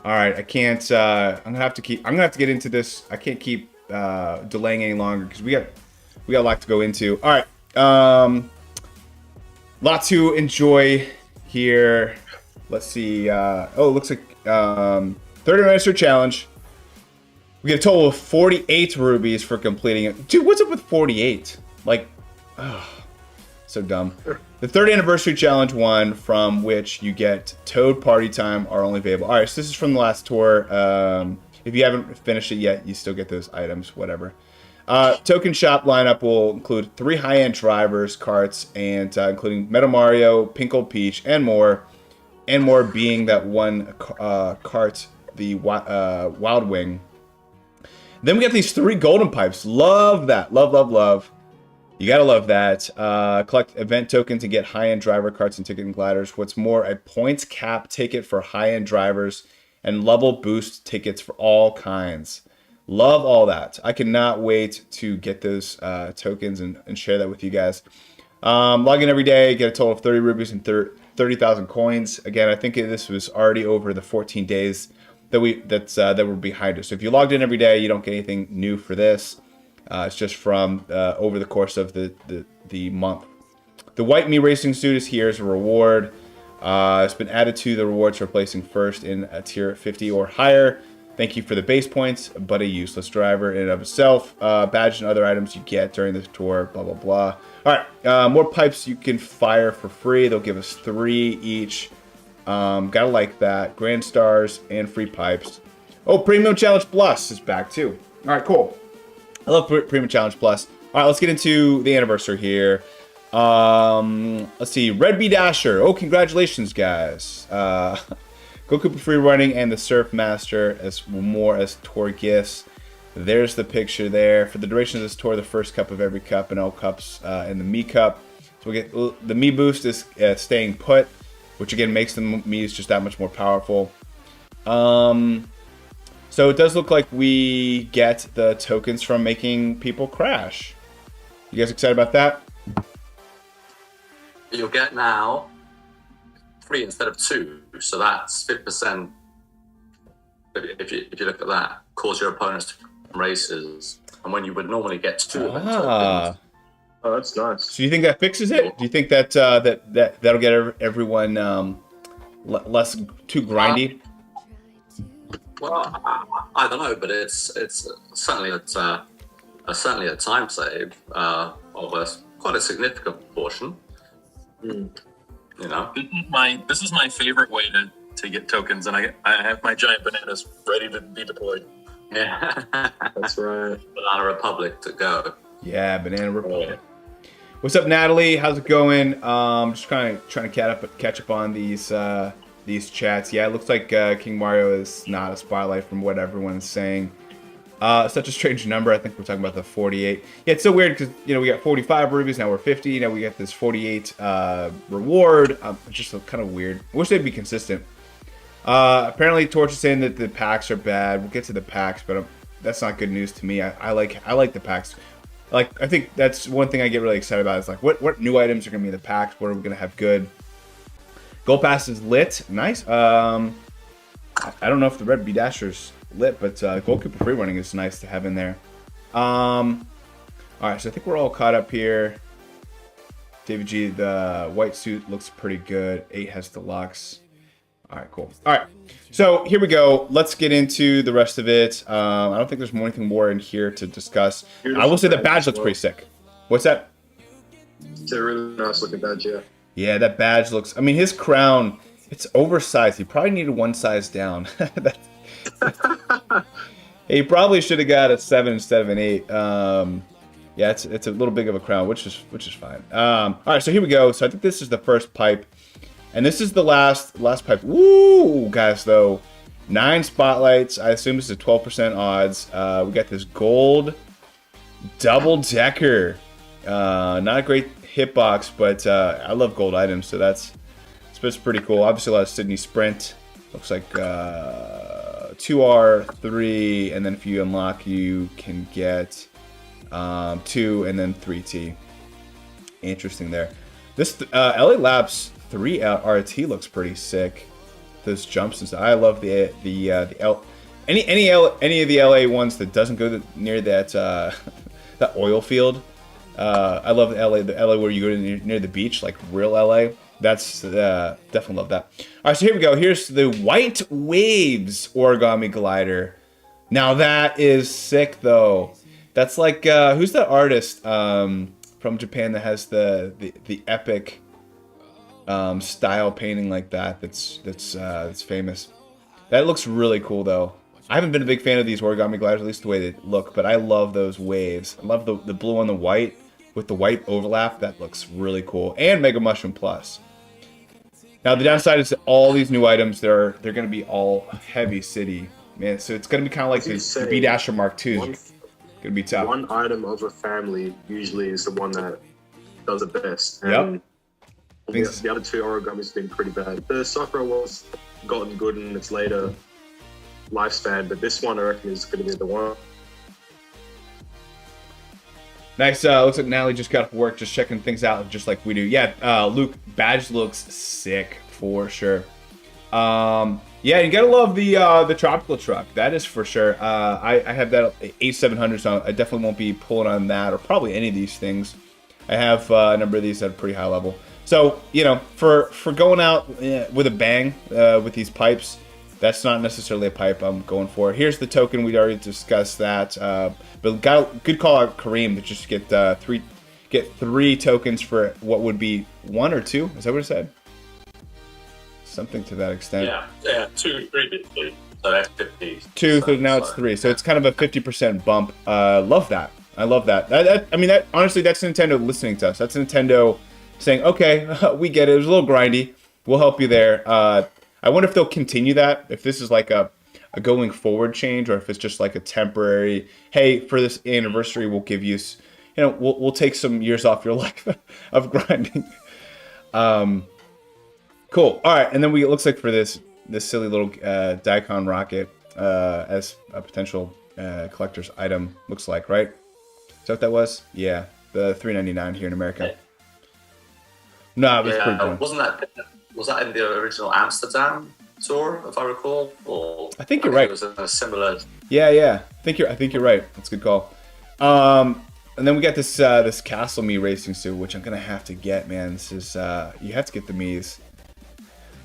All right, I can't. I'm gonna have to get into this. I can't keep delaying any longer because we got a lot to go into. All right, Lot to enjoy here. Let's see. It looks like 30 anniversary challenge. We get a total of 48 rubies for completing it. Dude, what's up with 48? Like, so dumb. The 30th anniversary challenge one, from which you get Toad Party Time, are only available. All right, so this is from the last tour. If you haven't finished it yet, you still get those items, whatever. Token shop lineup will include 3 high-end drivers, carts, and including Metal Mario, Pink Gold Peach, and more. And more being that one cart, the Wild Wing. Then we got these 3 golden pipes. Love that. Love, love, love. You gotta love that. Collect event tokens to get high-end driver carts and ticket and gliders. What's more, a points cap ticket for high-end drivers and level boost tickets for all kinds. Love all that. I cannot wait to get those tokens and share that with you guys. Log in every day, get a total of 30 rubies and 30,000 coins. Again, I think this was already over the 14 days that were behind us. So if you logged in every day, you don't get anything new for this. It's just from over the course of the month. The White Me Racing suit is here as a reward. It's been added to the rewards for placing first in a tier 50 or higher. Thank you for the base points, but a useless driver in and of itself. Badge and other items you get during this tour, blah, blah, blah. All right, more pipes you can fire for free. They'll give us 3 each. Gotta like that. Grand Stars and free pipes. Oh, Premium Challenge Plus is back too. All right, cool. I love Premium Challenge Plus. All right, let's get into the anniversary here. Let's see. Red Bee Dasher. Oh, congratulations, guys. Goku Free Running and the Surf Master as tour gifts. There's the picture there. For the duration of this tour, the first cup of every cup and all cups in the Mii Cup. So we get the Mii Boost is staying put, which again makes the Mii's just that much more powerful. So it does look like we get the tokens from making people crash. You guys excited about that? You'll get now 3 instead of 2, so that's 50%. If you look at that, cause your opponents to become races, and when you would normally get 2 of them tokens. Oh, that's nice. So you think that fixes it? Do you think that that'll get everyone less too grindy? Well, I don't know, but it's certainly a time save of quite a significant portion. You know, this is my favorite way to get tokens, and I have my giant bananas ready to be deployed. Yeah, that's right. Banana Republic to go. Yeah, Banana Republic. What's up, Natalie? How's it going? Just trying to catch up on these chats. Yeah, it looks like King Mario is not a spotlight from what everyone's saying. Such a strange number. I think we're talking about the 48. Yeah, it's so weird because, we got 45 rubies, now we're 50. Now we got this 48 reward. It's just kind of weird. I wish they'd be consistent. Apparently, Torch is saying that the packs are bad. We'll get to the packs, but that's not good news to me. I like the packs. Like, I think that's one thing I get really excited about is like what new items are going to be in the packs? What are we going to have good? Gold Pass is lit. Nice. I don't know if the Red Bee Dasher's lit, but Goalkeeper Free Running is nice to have in there. All right, so I think we're all caught up here. David G, the white suit looks pretty good. 8 has deluxe. All right, cool. All right, so here we go. Let's get into the rest of it. I don't think there's anything more in here to discuss. I will say the badge looks pretty sick. What's that? It's a really nice looking badge, yeah. Yeah, that badge looks... I mean, his crown, it's oversized. He probably needed one size down. He probably should have got a 7 instead of an 8. Yeah, it's a little big of a crown, which is fine. All right, so here we go. So I think this is the first pipe. And this is the last pipe. Woo, guys, though. 9 spotlights. I assume this is 12% odds. We got this gold double-decker. Not a great hitbox, but I love gold items, so that's pretty cool. Obviously, a lot of Sydney Sprint. Looks like 2R, 3, and then if you unlock, you can get 2 and then 3T. Interesting there. This LA Labs 3 RT looks pretty sick. Those jumps and stuff. I love any of the LA ones that doesn't go near that that oil field. I love the LA where you go to near the beach, like real LA. That's definitely love that. All right, so here we go. Here's the White Waves origami glider. Now that is sick, though. That's like who's the artist from Japan that has the epic style painting like that? That's famous. That looks really cool, though. I haven't been a big fan of these origami gliders, at least the way they look, but I love those waves. I love the blue on the white with the white overlap. That looks really cool. And Mega Mushroom Plus. Now the downside is that all these new items, they're going to be all heavy city, man. So it's going to be kind of like the B-Dasher Mark II. It's going to be tough. One item of a family usually is the one that does it best. And yep. The other two origamis have been pretty bad. The Sakura was gotten good in its later lifespan, but this one I reckon is going to be the one. Nice. Looks like Natalie just got off work, just checking things out, just like we do. Yeah, Luke, badge looks sick for sure. Yeah, you gotta love the tropical truck. That is for sure. I have that 8700, so I definitely won't be pulling on that or probably any of these things. I have a number of these at a pretty high level. So you know, for going out with a bang with these pipes, that's not necessarily a pipe I'm going for. Here's the token. We'd already discussed that. But got a good call out Karim to just get three tokens for what would be 1 or 2. Is that what it said? Something to that extent. Yeah, 2, 3. So that's 50. 2, so now it's 3. So it's kind of a 50% bump. Love that. I love that. I mean, honestly, that's Nintendo listening to us. That's Nintendo saying, okay, we get it. It was a little grindy. We'll help you there. I wonder if they'll continue that, if this is like a going forward change, or if it's just like a temporary, hey, for this anniversary, we'll give you, we'll take some years off your life of grinding. Cool. All right, and then it looks like for this silly little Daikon rocket as a potential collector's item, looks like, right? Is that what that was? Yeah, the $3.99 here in America. No, it was pretty cool. Was that in the original Amsterdam tour, if I recall? Or I think you're right. It was a similar. Yeah. I think you're right. That's a good call. And then we got this Castle Me racing suit, which I'm gonna have to get, man. This is you have to get the Mii's.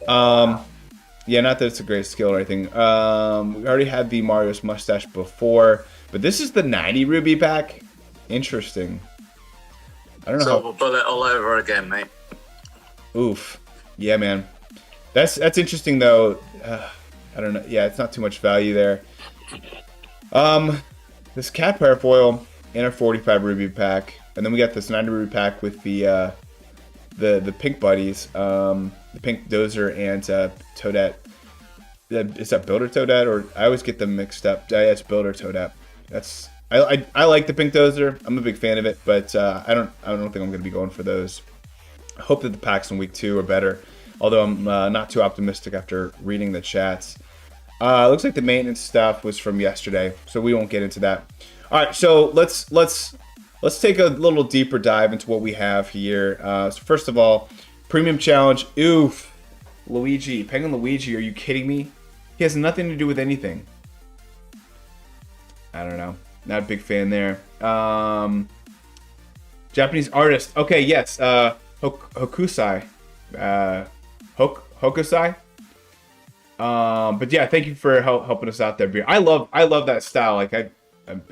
Yeah, not that it's a great skill or anything. We already had the Mario's mustache before, but this is the 90 Ruby pack. Interesting. I don't know. So we'll put it all over again, mate. Oof. Yeah, man. That's interesting though. I don't know. Yeah, it's not too much value there. This cat parafoil in a 45 ruby pack, and then we got this 90 ruby pack with the pink buddies, the pink Dozer and Toadette. Is that Builder Toadette, or I always get them mixed up? Yeah, it's Builder Toadette. I like the pink Dozer. I'm a big fan of it, but I don't think I'm going to be going for those. I hope that the packs in week 2 are better, although I'm not too optimistic after reading the chats. Looks like the maintenance stuff was from yesterday, so we won't get into that. All right, so let's take a little deeper dive into what we have here. So first of all, premium challenge. Oof, Luigi, Penguin Luigi. Are you kidding me? He has nothing to do with anything. I don't know. Not a big fan there. Japanese artist. Okay, yes. Hokusai. Hokusai. But yeah, thank you for helping us out there, Beer. I love that style. Like I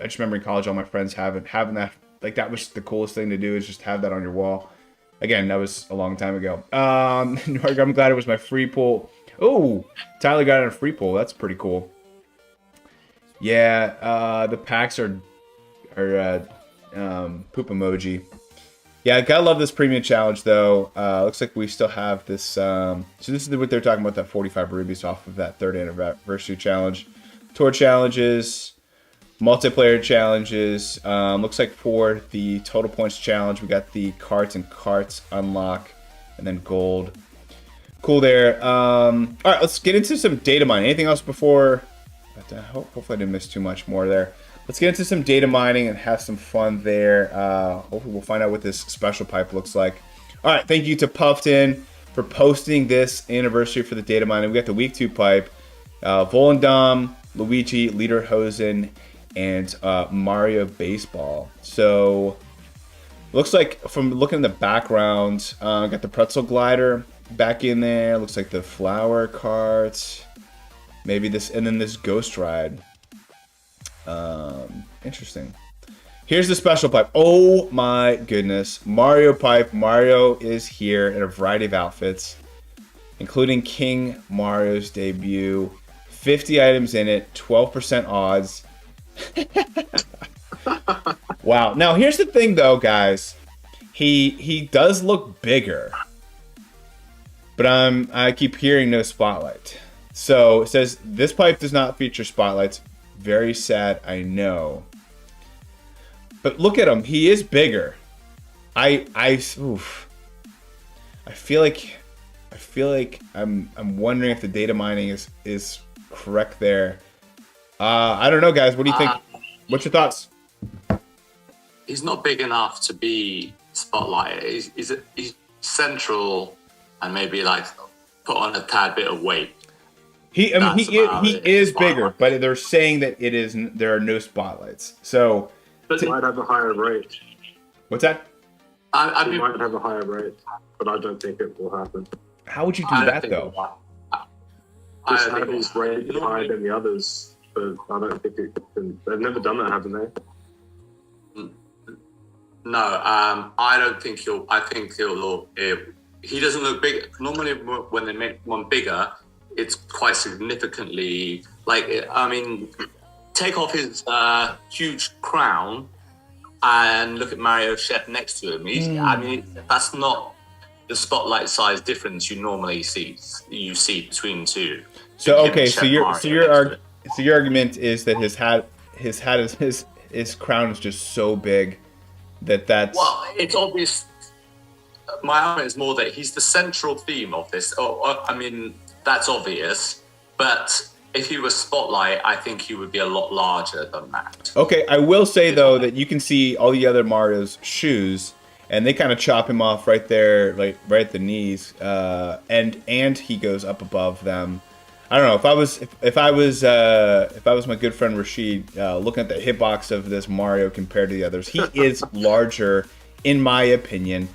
just remember in college, all my friends having that. Like that was the coolest thing to do, is just have that on your wall. Again, that was a long time ago. I'm glad it was my free pull. Oh, Tyler got it on a free pull. That's pretty cool. Yeah, the packs are poop emoji. Yeah, I gotta love this premium challenge though. Looks like we still have this. So this is what they're talking about, that 45 rubies off of that 3rd anniversary challenge. Tour challenges, multiplayer challenges. Looks like for the total points challenge, we got the carts and carts unlock, and then gold. Cool there. All right, let's get into some data mining. Anything else before? Hopefully I didn't miss too much more there. Let's get into some data mining and have some fun there. Hopefully we'll find out what this special pipe looks like. All right, thank you to Puffton for posting this anniversary for the data mining. We got the week 2 pipe, Volendam, Luigi, Lederhosen, and Mario Baseball. So Looks like from looking in the background, got the pretzel glider back in there. Looks like the flower cart. Maybe this, and then this ghost ride. Interesting. Here's the special pipe. Oh my goodness. Mario pipe. Mario is here in a variety of outfits, including King Mario's debut. 50 items in it, 12% odds. Wow. Now here's the thing though, guys. He does look bigger. But I keep hearing no spotlight. So it says this pipe does not feature spotlights. Very sad, I know. But look at him. He is bigger. I feel like I'm wondering if the data mining is correct there. I don't know, guys. What do you think? What's your thoughts? He's not big enough to be spotlight. He's central and maybe like put on a tad bit of weight. He is bigger, but they're saying that there are no spotlights. So but might have a higher rate. What's that? I mean, might have a higher rate, but I don't think it will happen. How would you do that though? Just have his rate higher than the others, but I don't think it can. They've never done that, haven't they? No, I don't think he'll. I think he'll look. He doesn't look big. Normally, when they make one bigger, it's quite significantly. Like, I mean, take off his huge crown and look at Mario Chef next to him. I mean, that's not the spotlight size difference you normally see. You see between two. So okay, so your argument is that his crown is just so big that's. Well, it's obvious. My argument is more that he's the central theme of this. I mean, that's obvious. But if he was spotlight, I think he would be a lot larger than that. Okay, I will say though that you can see all the other Mario's shoes, and they kind of chop him off right there, like right at the knees, and he goes up above them. I don't know if I was my good friend Rashid, looking at the hitbox of this Mario compared to the others, he is larger in my opinion.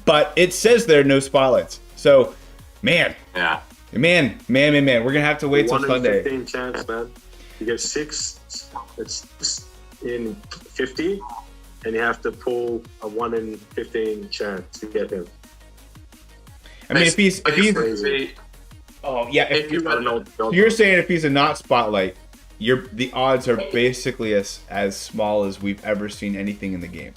But it says there are no spotlights. So, man, we're gonna have to wait till Sunday. 1 in 15 chance, man. You get 6. It's in 50, and you have to pull a 1 in 15 chance to get him. I mean, if he's oh yeah, you're saying if he's a not spotlight, the odds are basically as small as we've ever seen anything in the game.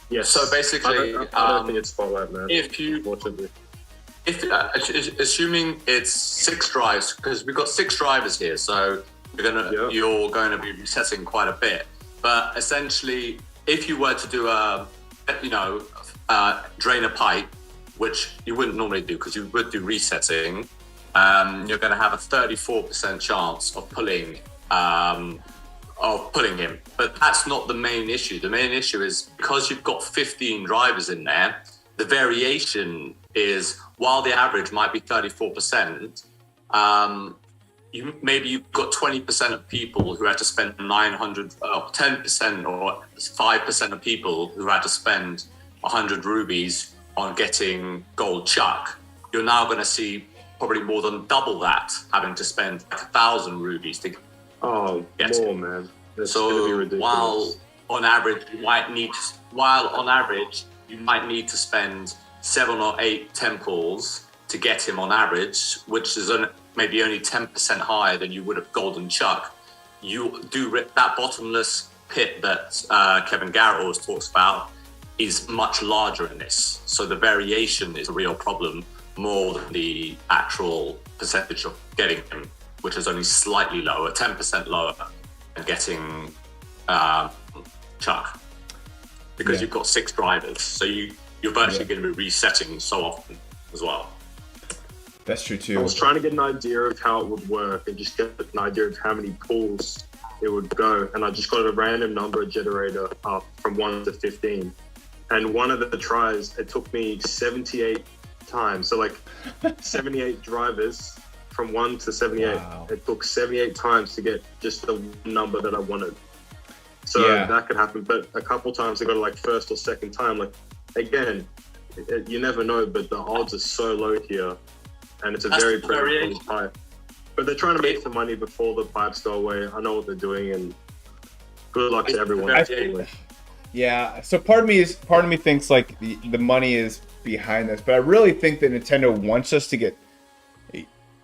Yes. So basically, I don't think it's spotlight, man. Assuming it's 6 drives, because we've got 6 drivers here, so you're going to be resetting quite a bit. But essentially, if you were to do drain a pipe, which you wouldn't normally do because you would do resetting, you're going to have a 34% chance of pulling him. But that's not the main issue. The main issue is because you've got 15 drivers in there, the variation is, while the average might be 34%, you've got 20% of people who had to spend 10% or 5% of people who had to spend 100 rubies on getting gold chuck. You're now going to see probably more than double that, having to spend 1,000 rubies to get more, man. That's so while on average you might need to spend 7 or 8 temples to get him on average, which is maybe only 10% higher than you would have golden chuck. You do that bottomless pit that Kevin Garrett always talks about is much larger in this. So the variation is a real problem, more than the actual percentage of getting him, which is only slightly lower, 10% lower than getting Chuck. Because you've got 6 drivers, so you're virtually going to be resetting so often as well. That's true too. I was trying to get an idea of how it would work and just get an idea of how many pulls it would go, and I just got a random number generator up from 1 to 15. And one of the tries, it took me 78 times. So like 78 drivers from 1 to 78. Wow. It took 78 times to get just the number that I wanted. So that could happen. But a couple times they got it like first or second time. Like, again, you never know, but the odds are so low here. And it's a very predictable pipe. But they're trying to make some money before the pipes go away. I know what they're doing, and good luck to everyone. Yeah, so part of me thinks like the money is behind this, but I really think that Nintendo wants us to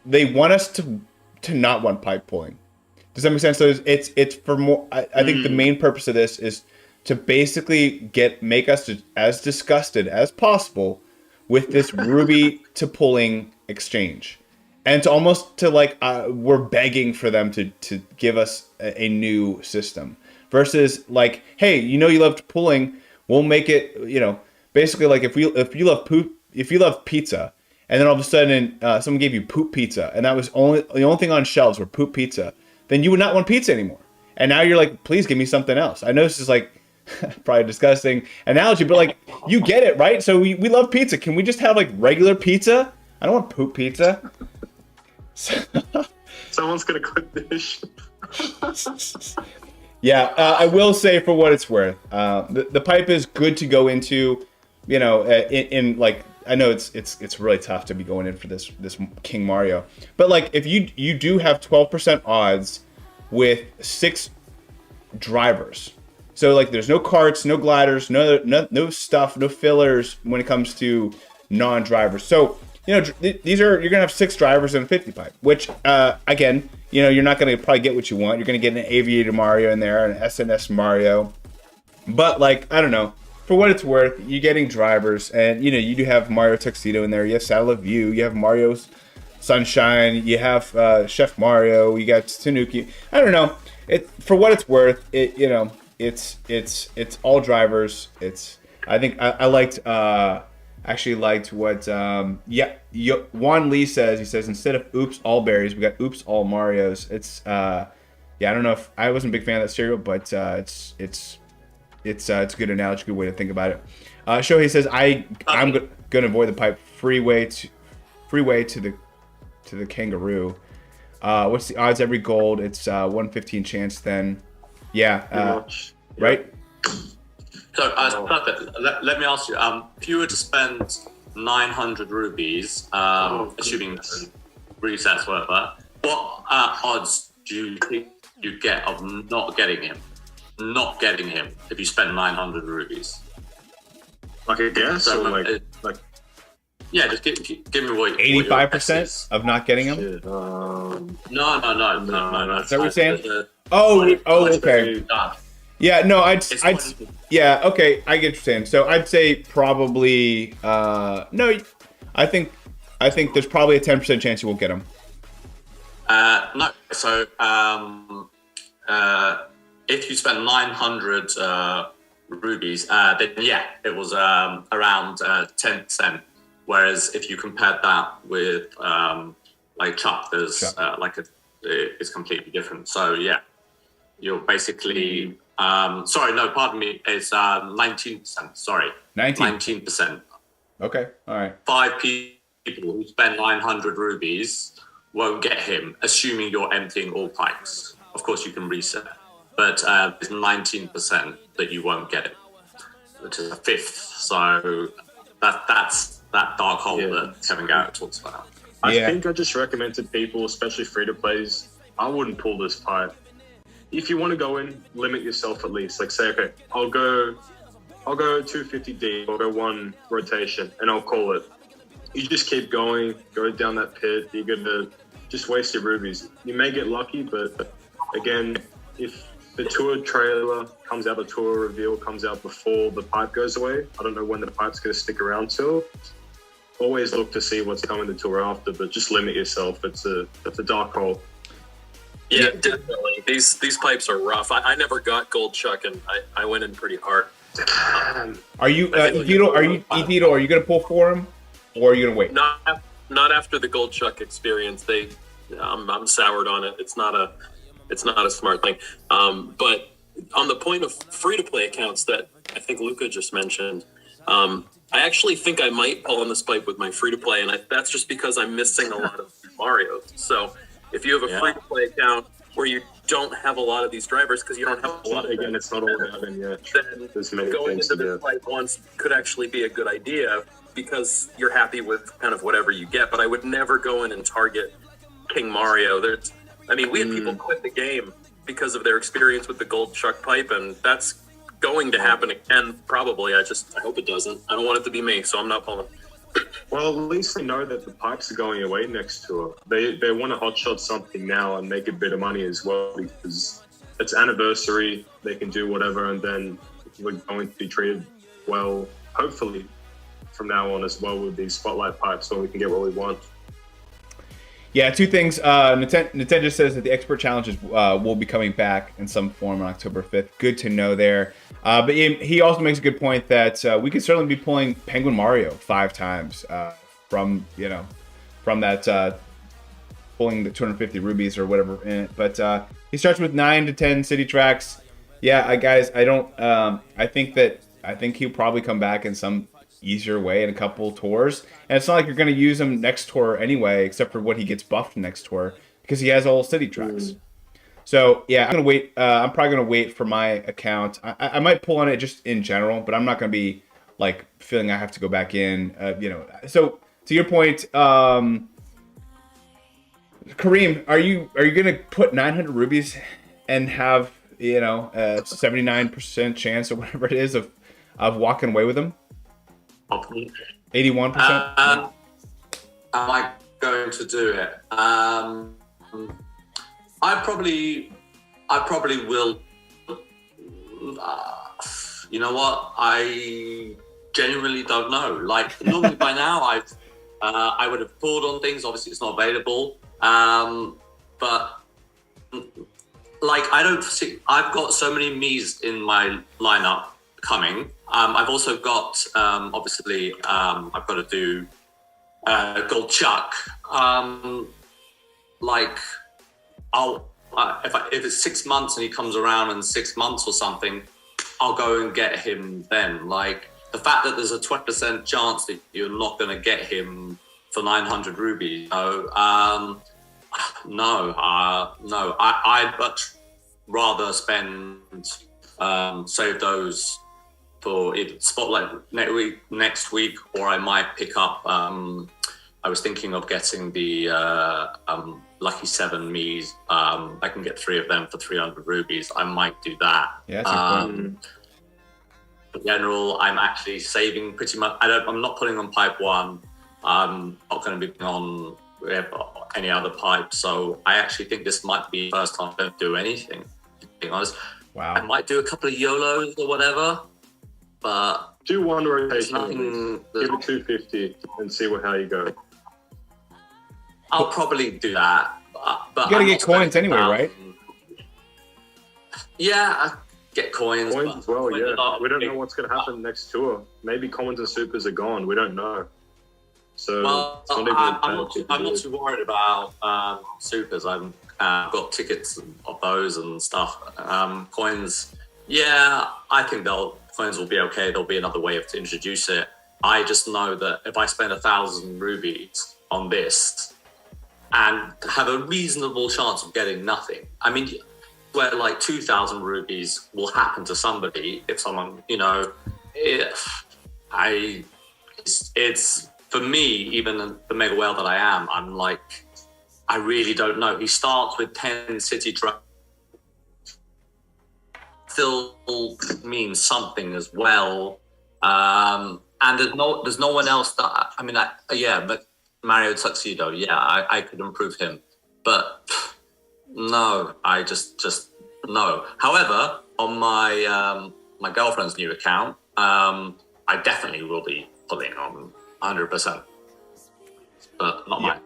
they want us to not want pipe pulling. Does that make sense? So it's for more. I think the main purpose of this is to basically make us as disgusted as possible with this Ruby to pulling exchange, and it's almost to like we're begging for them to give us a new system. Versus like, hey, you loved pulling, we'll make it, basically like if you love pizza, and then all of a sudden someone gave you poop pizza, and that was the only thing on shelves were poop pizza, then you would not want pizza anymore. And now you're like, please give me something else. I know this is like probably a disgusting analogy, but like you get it, right? So we love pizza. Can we just have like regular pizza? I don't want poop pizza. Someone's gonna clip this. Yeah, I will say for what it's worth, the pipe is good to go into, in like, I know it's really tough to be going in for this King Mario, but like if you do have 12% odds with 6 drivers, so like there's no karts, no gliders, no stuff, no fillers when it comes to non-drivers. So you're gonna have 6 drivers in a 50 pipe, which again, you're not gonna probably get what you want. You're gonna get an Aviator Mario in there, an SNS Mario, but like I don't know. For what it's worth, you're getting drivers, and you do have Mario Tuxedo in there. You have Saddle of You. You have Mario Sunshine. You have Chef Mario. You got Tanuki. I don't know. For what it's worth, it's all drivers. I think I liked. Actually liked what Juan Lee says. He says instead of oops all berries, we got oops all Marios. It's I don't know if I wasn't a big fan of that cereal, but it's a good analogy, good way to think about it. Shohei says I'm gonna avoid the pipe. Freeway to the kangaroo. What's the odds every gold? It's 1/15 chance then. Right. So, let me ask you, if you were to spend 900 rubies, assuming resets, whatever, what odds do you think you get of not getting him if you spend 900 rubies? Like a guess? So, or like yeah, just give me what 85% of not getting him? No. Is that what you're saying? Okay. Yeah, no, yeah, okay, I get what you're saying. So I'd say probably, no, I think there's probably a 10% chance you won't get them. No, so if you spend 900 rubies, then yeah, it was around 10%. Whereas if you compared that with like Chuck, there's it's completely different. So yeah, you're basically. Pardon me. It's 19%. Sorry, 19%. Okay, all right. 5 people who spend 900 rubies won't get him, assuming you're emptying all pipes. Of course, you can reset, but it's 19% that you won't get it, which is a fifth. So that's that dark hole that Kevin Garrett talks about. I think I just recommend to people, especially free-to-plays, I wouldn't pull this pipe. If you want to go in, limit yourself at least. Like say, okay, I'll go 250 deep, I'll go 1 rotation, and I'll call it. You just keep going, go down that pit. You're gonna just waste your rubies. You may get lucky, but again, if the tour trailer comes out, the tour reveal comes out before the pipe goes away, I don't know when the pipe's gonna stick around till. Always look to see what's coming the tour after, but just limit yourself. It's a dark hole. Yeah, definitely. These pipes are rough. I never got Gold Chuck, and I went in pretty hard. Are you EDietel? Are you gonna pull for him, or are you gonna wait? Not after the Gold Chuck experience. I'm soured on it. It's not a smart thing. But on the point of free to play accounts that I think Luca just mentioned, I actually think I might pull on this pipe with my free to play, and that's just because I'm missing a lot of Mario. So if you have a free-to-play account where you don't have a lot of these drivers because you don't have a lot of them. Again, it's not all about them yet. Then There's many going things into to this do. fight once could actually be a good idea because you're happy with kind of whatever you get. But I would never go in and target King Mario. We had people quit the game because of their experience with the gold chuck pipe, and that's going to happen again, probably. I hope it doesn't. I don't want it to be me, so I'm not pulling. Well, at least they know that the pipes are going away next tour. They want to hotshot something now and make a bit of money as well because it's anniversary. They can do whatever, and then we're going to be treated well, hopefully, from now on as well with these spotlight pipes, so we can get what we want. Yeah, two things. Nintendo says that the expert challenges will be coming back in some form on October 5th. Good to know there. But he also makes a good point that we could certainly be pulling Penguin Mario 5 times from that pulling the 250 rubies or whatever in it. But he starts with 9 to 10 city tracks. Yeah, guys, I think he'll probably come back in some easier way in a couple tours, and it's not like you're going to use him next tour anyway, except for what he gets buffed next tour because he has all city tracks. So yeah, I'm gonna wait. I'm probably gonna wait for my account. I might pull on it just in general, but I'm not gonna be like feeling I have to go back in. So to your point, Kareem, are you gonna put 900 rubies and have a 79% chance or whatever it is of walking away with them? 81%. Am I going to do it? I probably will. You know what? I genuinely don't know. Like normally by now, I would have pulled on things. Obviously, it's not available. But like I don't see. I've got so many Miis in my lineup coming. I've also got obviously I've got to do Gold Chuck. Like I'll if it's 6 months and he comes around in 6 months or something, I'll go and get him then. Like the fact that there's a 20% chance that you're not going to get him for 900 rubies. No, I'd much rather save those for either Spotlight next week, or I might pick up. I was thinking of getting the Lucky 7 Miis. I can get 3 of them for 300 rubies. I might do that. Yeah, in general, I'm actually saving pretty much. I'm not putting on pipe 1. I'm not going to be on any other pipe. So I actually think this might be the first time I don't do anything, to be honest. Wow. I might do a couple of YOLOs or whatever, but do one rotation. Give it 250 and see how you go. I'll probably do that. But you gotta get coins anyway, right? Yeah, I get coins. Coins as well, yeah. We don't know what's going to happen next tour. Maybe commons and supers are gone. We don't know. So I'm not too worried about supers. I've got tickets of those and stuff. Coins, yeah, I think coins will be okay. There'll be another way to introduce it. I just know that if I spend 1,000 rubies on this and have a reasonable chance of getting nothing, I mean, where like 2,000 rubies will happen to somebody if someone, it's for me, even the mega whale that I am, I'm like, I really don't know. He starts with 10 city tracks. Still means something as well. And there's no one else that, but Mario Tuxedo, yeah, I could improve him. But no, I just no. However, on my my girlfriend's new account, I definitely will be pulling on 100%, but not mine.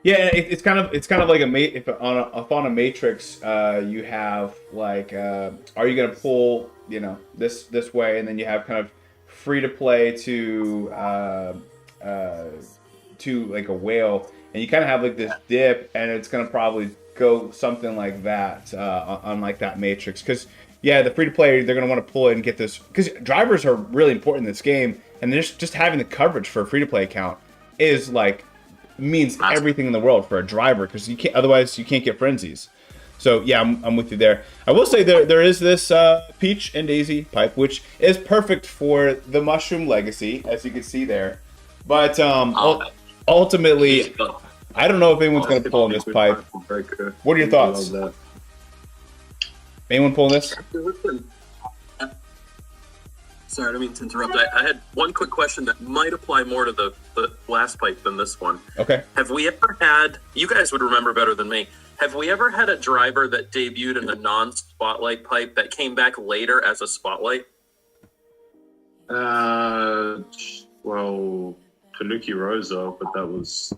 Yeah, it's kind of like if on a matrix, you have like, are you gonna pull this way, and then you have kind of free to play to like a whale, and you kind of have like this dip, and it's gonna probably go something like that on like that matrix, because the free to play, they're gonna want to pull it and get this, because drivers are really important in this game, and just having the coverage for a free to play account is like means everything in the world for a driver, because otherwise you can't get frenzies. So yeah, I'm with you there. I will say there is this peach and daisy pipe, which is perfect for the mushroom legacy, as you can see there. But ultimately, I don't know if anyone's going to pull on this pipe. What are your thoughts? Anyone pulling this? Sorry, I don't mean to interrupt. I had one quick question that might apply more to the last pipe than this one. Okay. Have we ever had, you guys would remember better than me, have we ever had a driver that debuted in a non-spotlight pipe that came back later as a spotlight? Well, Tanuki Rosa, but that was...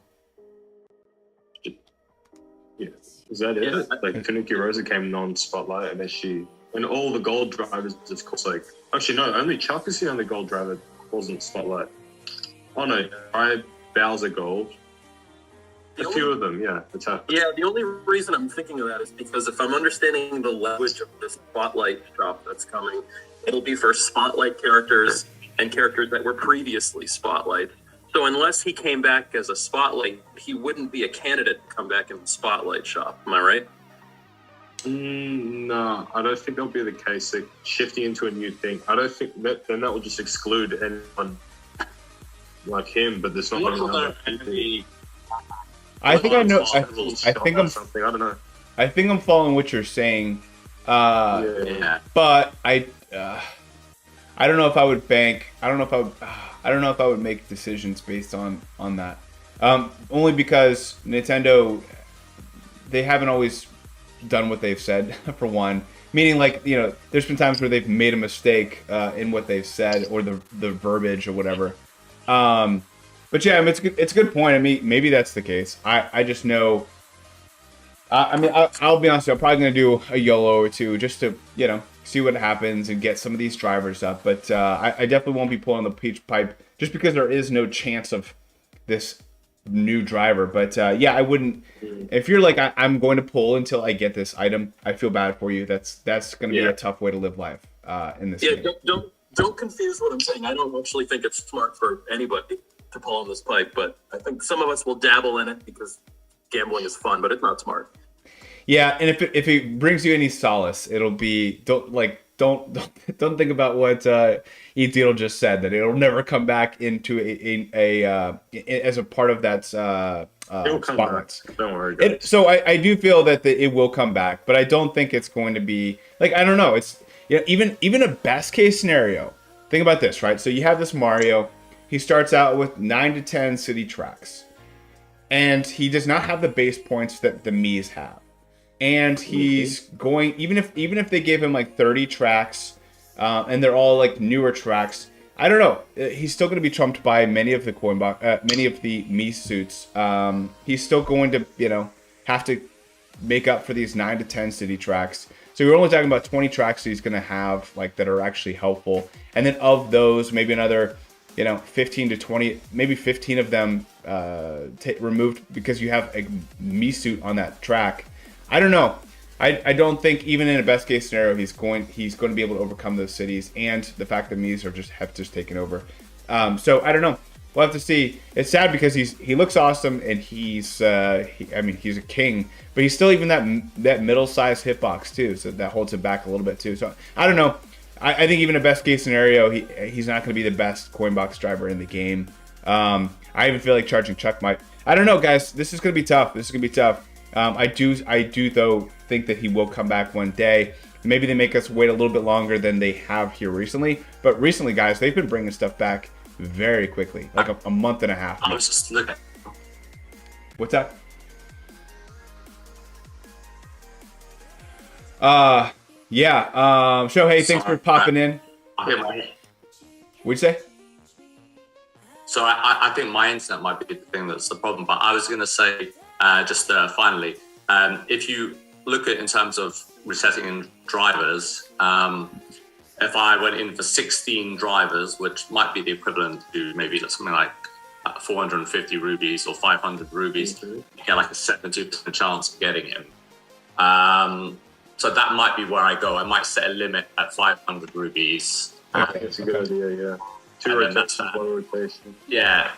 Yeah. Is that it? Yeah. Like, Tanuki Rosa came non-spotlight, and then she... And all the gold drivers, of course, like... Actually, no, only Chuck is the only gold driver wasn't spotlight. Oh, no, Bowser Gold. A few of them, yeah. Yeah, the only reason I'm thinking of that is because if I'm understanding the language of the spotlight shop that's coming, it'll be for spotlight characters and characters that were previously spotlight. So unless he came back as a spotlight, he wouldn't be a candidate to come back in the spotlight shop. Am I right? No, I don't think that'll be the case. Like, shifting into a new thing, I don't think that then that will just exclude anyone like him. But there's not any. I think I know. I think I'm. Something. I don't know. I think I'm following what you're saying. Yeah. But I don't know if I would bank. I don't know if I would make decisions based on that. Only because Nintendo, they haven't always done what they've said, for one. Meaning, like, you know, there's been times where they've made a mistake in what they've said or the verbiage or whatever. But yeah, I mean, it's a good point. I mean, maybe that's the case. I just know. I'll be honest. I'm probably gonna do a YOLO or two just to, you know, see what happens and get some of these drivers up. But I definitely won't be pulling the peach pipe just because there is no chance of this new driver. But yeah, I wouldn't. If you're like, I'm going to pull until I get this item, I feel bad for you. That's going to be a tough way to live life in this game. Don't confuse what I'm saying. I don't actually think it's smart for anybody to pull on this pipe, but I think some of us will dabble in it because gambling is fun, but it's not smart. Yeah, and if it brings you any solace, it'll be don't think about what EDietel just said, that it'll never come back into a as a part of that spotlights. Don't worry, guys. So I do feel that it will come back, but I don't think it's going to be like, I don't know. It's, yeah, even a best case scenario. Think about this, right? So you have this Mario. He starts out with 9 to 10 city tracks, and he does not have the base points that the Mii's have. And he's going, even if they gave him like 30 tracks, and they're all like newer tracks, I don't know. He's still going to be trumped by many of the many of the Mii suits. He's still going to, you know, have to make up for these 9 to 10 city tracks. So we're only talking about 20 tracks that he's going to have, like, that are actually helpful. And then of those, maybe another, you know, 15 to 20, maybe 15 of them removed because you have a Mii suit on that track. I don't know. I don't think even in a best case scenario he's going to be able to overcome those cities, and the fact that Mii's have just taken over. So I don't know. We'll have to see. It's sad because he looks awesome, and he's a king, but he's still even that middle-sized hitbox too, so that holds him back a little bit too. So I don't know. I think even a best case scenario, he's not going to be the best coin box driver in the game. I even feel like Charging Chuck might. I don't know, guys. This is going to be tough. I do though think that he will come back one day. Maybe they make us wait a little bit longer than they have here recently. But recently, guys, they've been bringing stuff back very quickly, like a month and a half. I was just looking. What's that? Yeah. Shohei, thanks for popping in. What'd you say? So I think my internet might be the thing that's the problem. But I was going to say, finally, if you look at in terms of resetting in drivers, if I went in for 16 drivers, which might be the equivalent to maybe something like 450 rubies or 500 rubies, you get like a 72% chance of getting him. So that might be where I go. I might set a limit at 500 rubies. That's a good idea, yeah. 2 rotations, 1 rotation. Yeah.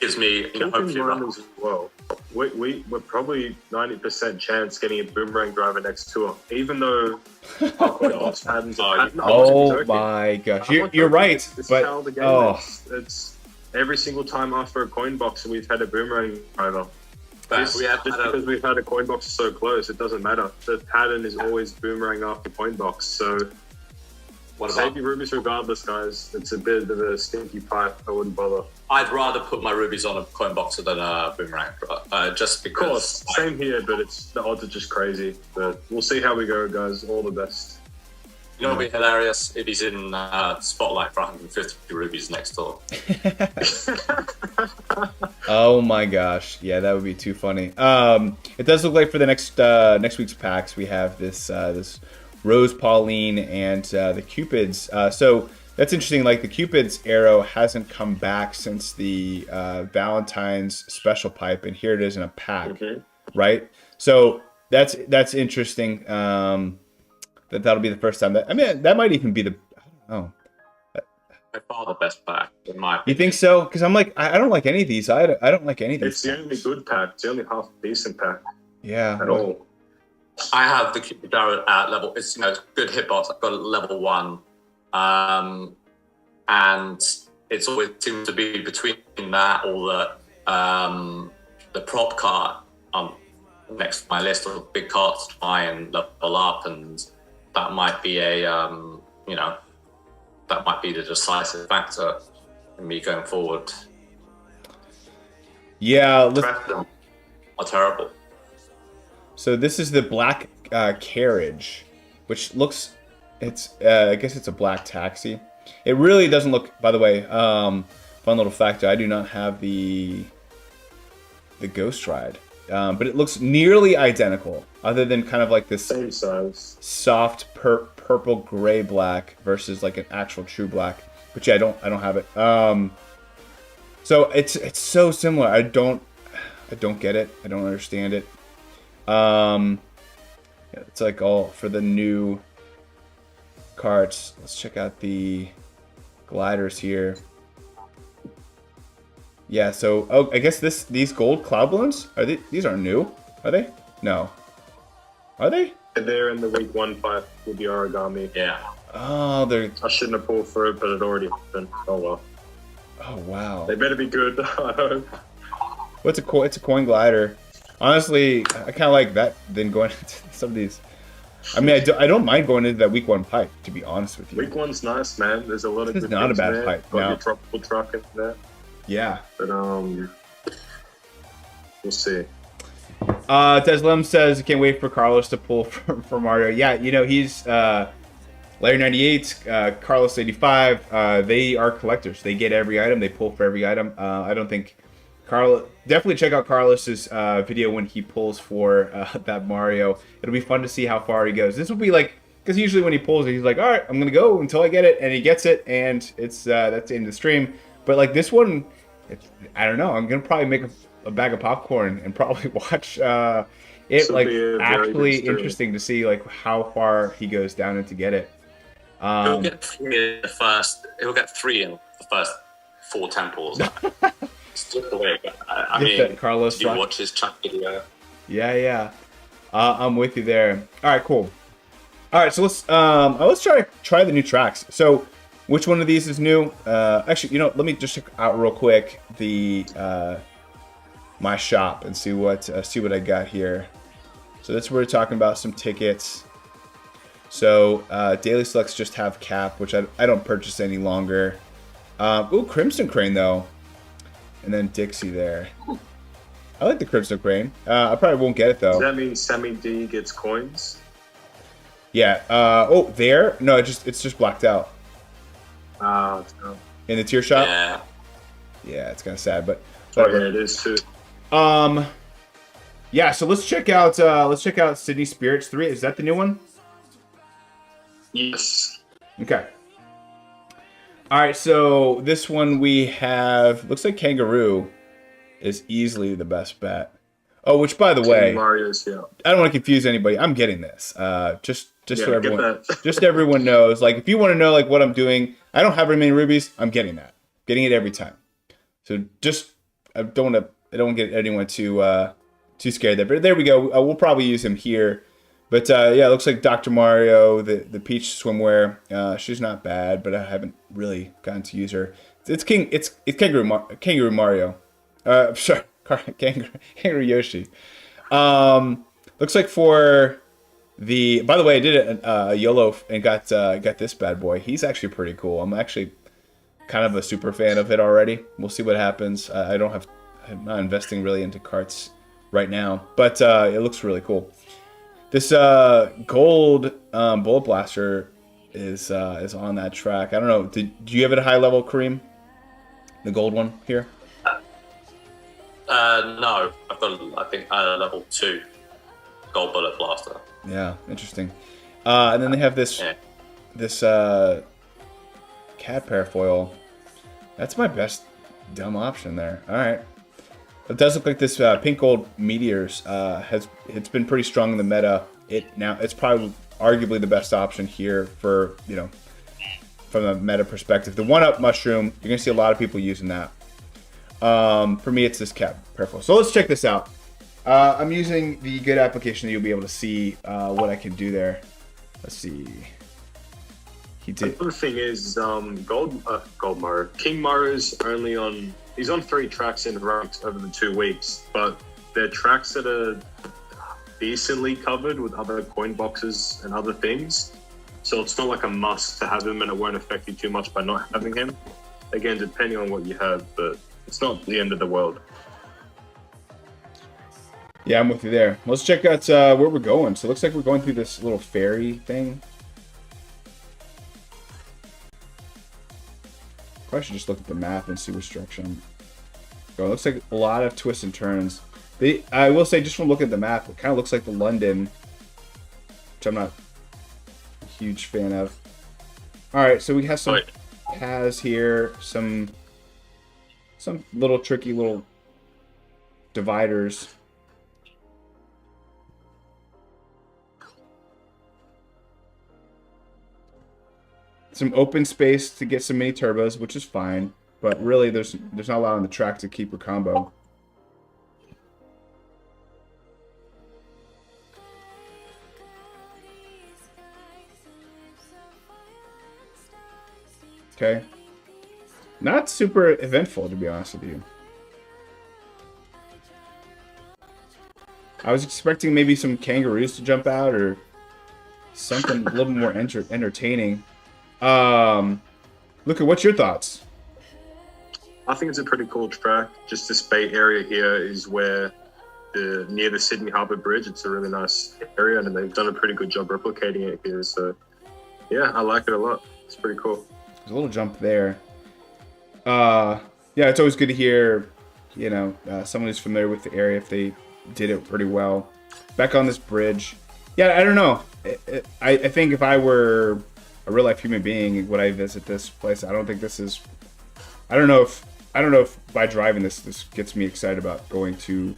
gives me, Keep in mind as well, we're probably 90% chance getting a boomerang driver next tour, even though our coin box patterns are oh my gosh, you're right. This but is how the game is. It's every single time after a coin box we've had a boomerang driver. Because we've had a coin box so close, it doesn't matter. The pattern is always boomerang after coin box. So save your rubies regardless, guys. It's a bit of a stinky pipe. I wouldn't bother. I'd rather put my rubies on a coin boxer than a boomerang, just because. Of course, same here, but the odds are just crazy. But we'll see how we go, guys. All the best. You know, it'd be hilarious if he's in Spotlight for 150 rubies next door. Oh my gosh, yeah, that would be too funny. It does look like for the next week's packs we have this Rose Pauline and the Cupids. So that's interesting. Like the Cupid's arrow hasn't come back since the Valentine's special pipe, and here it is in a pack, right? So that's interesting. That'll be the first time. That might even be the. I don't know. By far the best pack, in my opinion. You think so? Because I'm like, I don't like any of these. I don't like any of these. It's the only good pack. It's the only half decent pack. Yeah. At all. I have the Cupid arrow at level. It's good hitbox. I've got it level 1, and it's always seems to be between that or the prop cart next to my list of big carts to try and level up, and that might be that might be the decisive factor in me going forward. Yeah, them are terrible. So this is the black carriage, which looks, I guess it's a black taxi. It really doesn't look, by the way, fun little factor, I do not have the Ghost Ride, but it looks nearly identical, other than kind of like this same size, soft purple gray black versus like an actual true black. But yeah, I don't have it. So it's so similar. I don't get it. I don't understand it. Yeah, it's like all for the new carts. Let's check out the gliders here. Yeah, so I guess these gold cloud balloons these aren't new, are they? No, are they? They're in the week 1 pipe with the origami. Yeah. Oh, I shouldn't have pulled for it, but it already happened. Oh well. Oh wow. They better be good. I hope. It's a coin glider. Honestly, I kind of like that than going into some of these. I mean, I don't mind going into that week 1 pipe, to be honest with you. Week 1's nice, man. There's a lot of good things not a bad there. pipe. Got your tropical truck in there. Yeah. But we'll see. Deslem says, can't wait for Carlos to pull for Mario. Yeah, he's Larry 98, Carlos 85. They are collectors. They get every item. They pull for every item. I don't think definitely check out Carlos's video when he pulls for that Mario. It'll be fun to see how far he goes. This will be like, because usually when he pulls it, he's like, all right, I'm gonna go until I get it, and he gets it, and it's that's the end of the stream. But like this one, I don't know. I'm gonna probably make a bag of popcorn and probably watch it. Like actually interesting to see like how far he goes down and to get it. He'll get 3 in the first. He'll get 3 in the first 4 temples. It's just the way. I mean, Carlos, you watch his chat video. Yeah. I'm with you there. All right, cool. All right, so let's try the new tracks. So, which one of these is new? Actually, let me just check out real quick the my shop and see what I got here. So that's where we're talking about some tickets. So daily selects just have cap, which I don't purchase any longer. Ooh, Crimson Crane though, and then Dixie there. I like the Crimson Crane. I probably won't get it though. Does that mean Sammy D gets coins? Yeah. There? No, it's just blacked out. No. In the tier shop? Yeah. Yeah, it's kind of sad, but whatever. Yeah, it is too. Yeah, so let's check out Sydney Spirits 3. Is that the new one? Yes. Okay. All right, so this one we have, looks like Kangaroo is easily the best bet. Oh, which by the way, Mario's, yeah. I don't want to confuse anybody. I'm getting this. Just so everyone, just everyone knows. Like, if you want to know like what I'm doing, I don't have very many rubies. I'm getting that. Getting it every time. So just I don't get anyone too scared there. But there we go. We'll probably use him here. But yeah, it looks like Dr. Mario, the Peach swimwear. She's not bad, but I haven't really gotten to use her. It's Kangaroo Mario. Sorry, Kangaroo Yoshi. Looks like for the. By the way, I did a YOLO and got this bad boy. He's actually pretty cool. I'm actually kind of a super fan of it already. We'll see what happens. I'm not investing really into carts right now, but it looks really cool. This gold bullet blaster is on that track. I don't know. Do you have it at a high level, Karim? The gold one here? No, I think level 2 gold bullet blaster. Yeah, interesting. And then they have this cat parafoil. That's my best dumb option there. All right. It does look like this pink gold meteors it's been pretty strong in the meta. It's probably arguably the best option here for from a meta perspective. The 1-up mushroom, you're gonna see a lot of people using that. For me, it's this cat parafoil. So let's check this out. I'm using the good application that you'll be able to see what I can do there. Let's see. The other thing is, Gold Mario. King Mario's only on. He's on 3 tracks in ranked over the 2 weeks, but they're tracks that are decently covered with other coin boxes and other things. So it's not like a must to have him, and it won't affect you too much by not having him. Again, depending on what you have, but it's not the end of the world. Yeah, I'm with you there. Let's check out where we're going. So it looks like we're going through this little ferry thing. Probably should just look at the map and see which direction. It looks like a lot of twists and turns. I will say, just from looking at the map, it kind of looks like the London, which I'm not a huge fan of. All right, so we have some paths here, some little tricky little dividers. Some open space to get some mini turbos, which is fine, but really there's not a lot on the track to keep a combo. Okay. Not super eventful, to be honest with you. I was expecting maybe some kangaroos to jump out or something a little more entertaining. Luca, what's your thoughts? I think it's a pretty cool track. Just this bay area here is where near the Sydney Harbour Bridge. It's a really nice area, and they've done a pretty good job replicating it here. So, yeah, I like it a lot. It's pretty cool. There's a little jump there. Yeah, it's always good to hear, someone who's familiar with the area if they did it pretty well. Back on this bridge. Yeah, I don't know. I think if I were a real life human being, would I visit this place? I don't think this is. I don't know if by driving this gets me excited about going to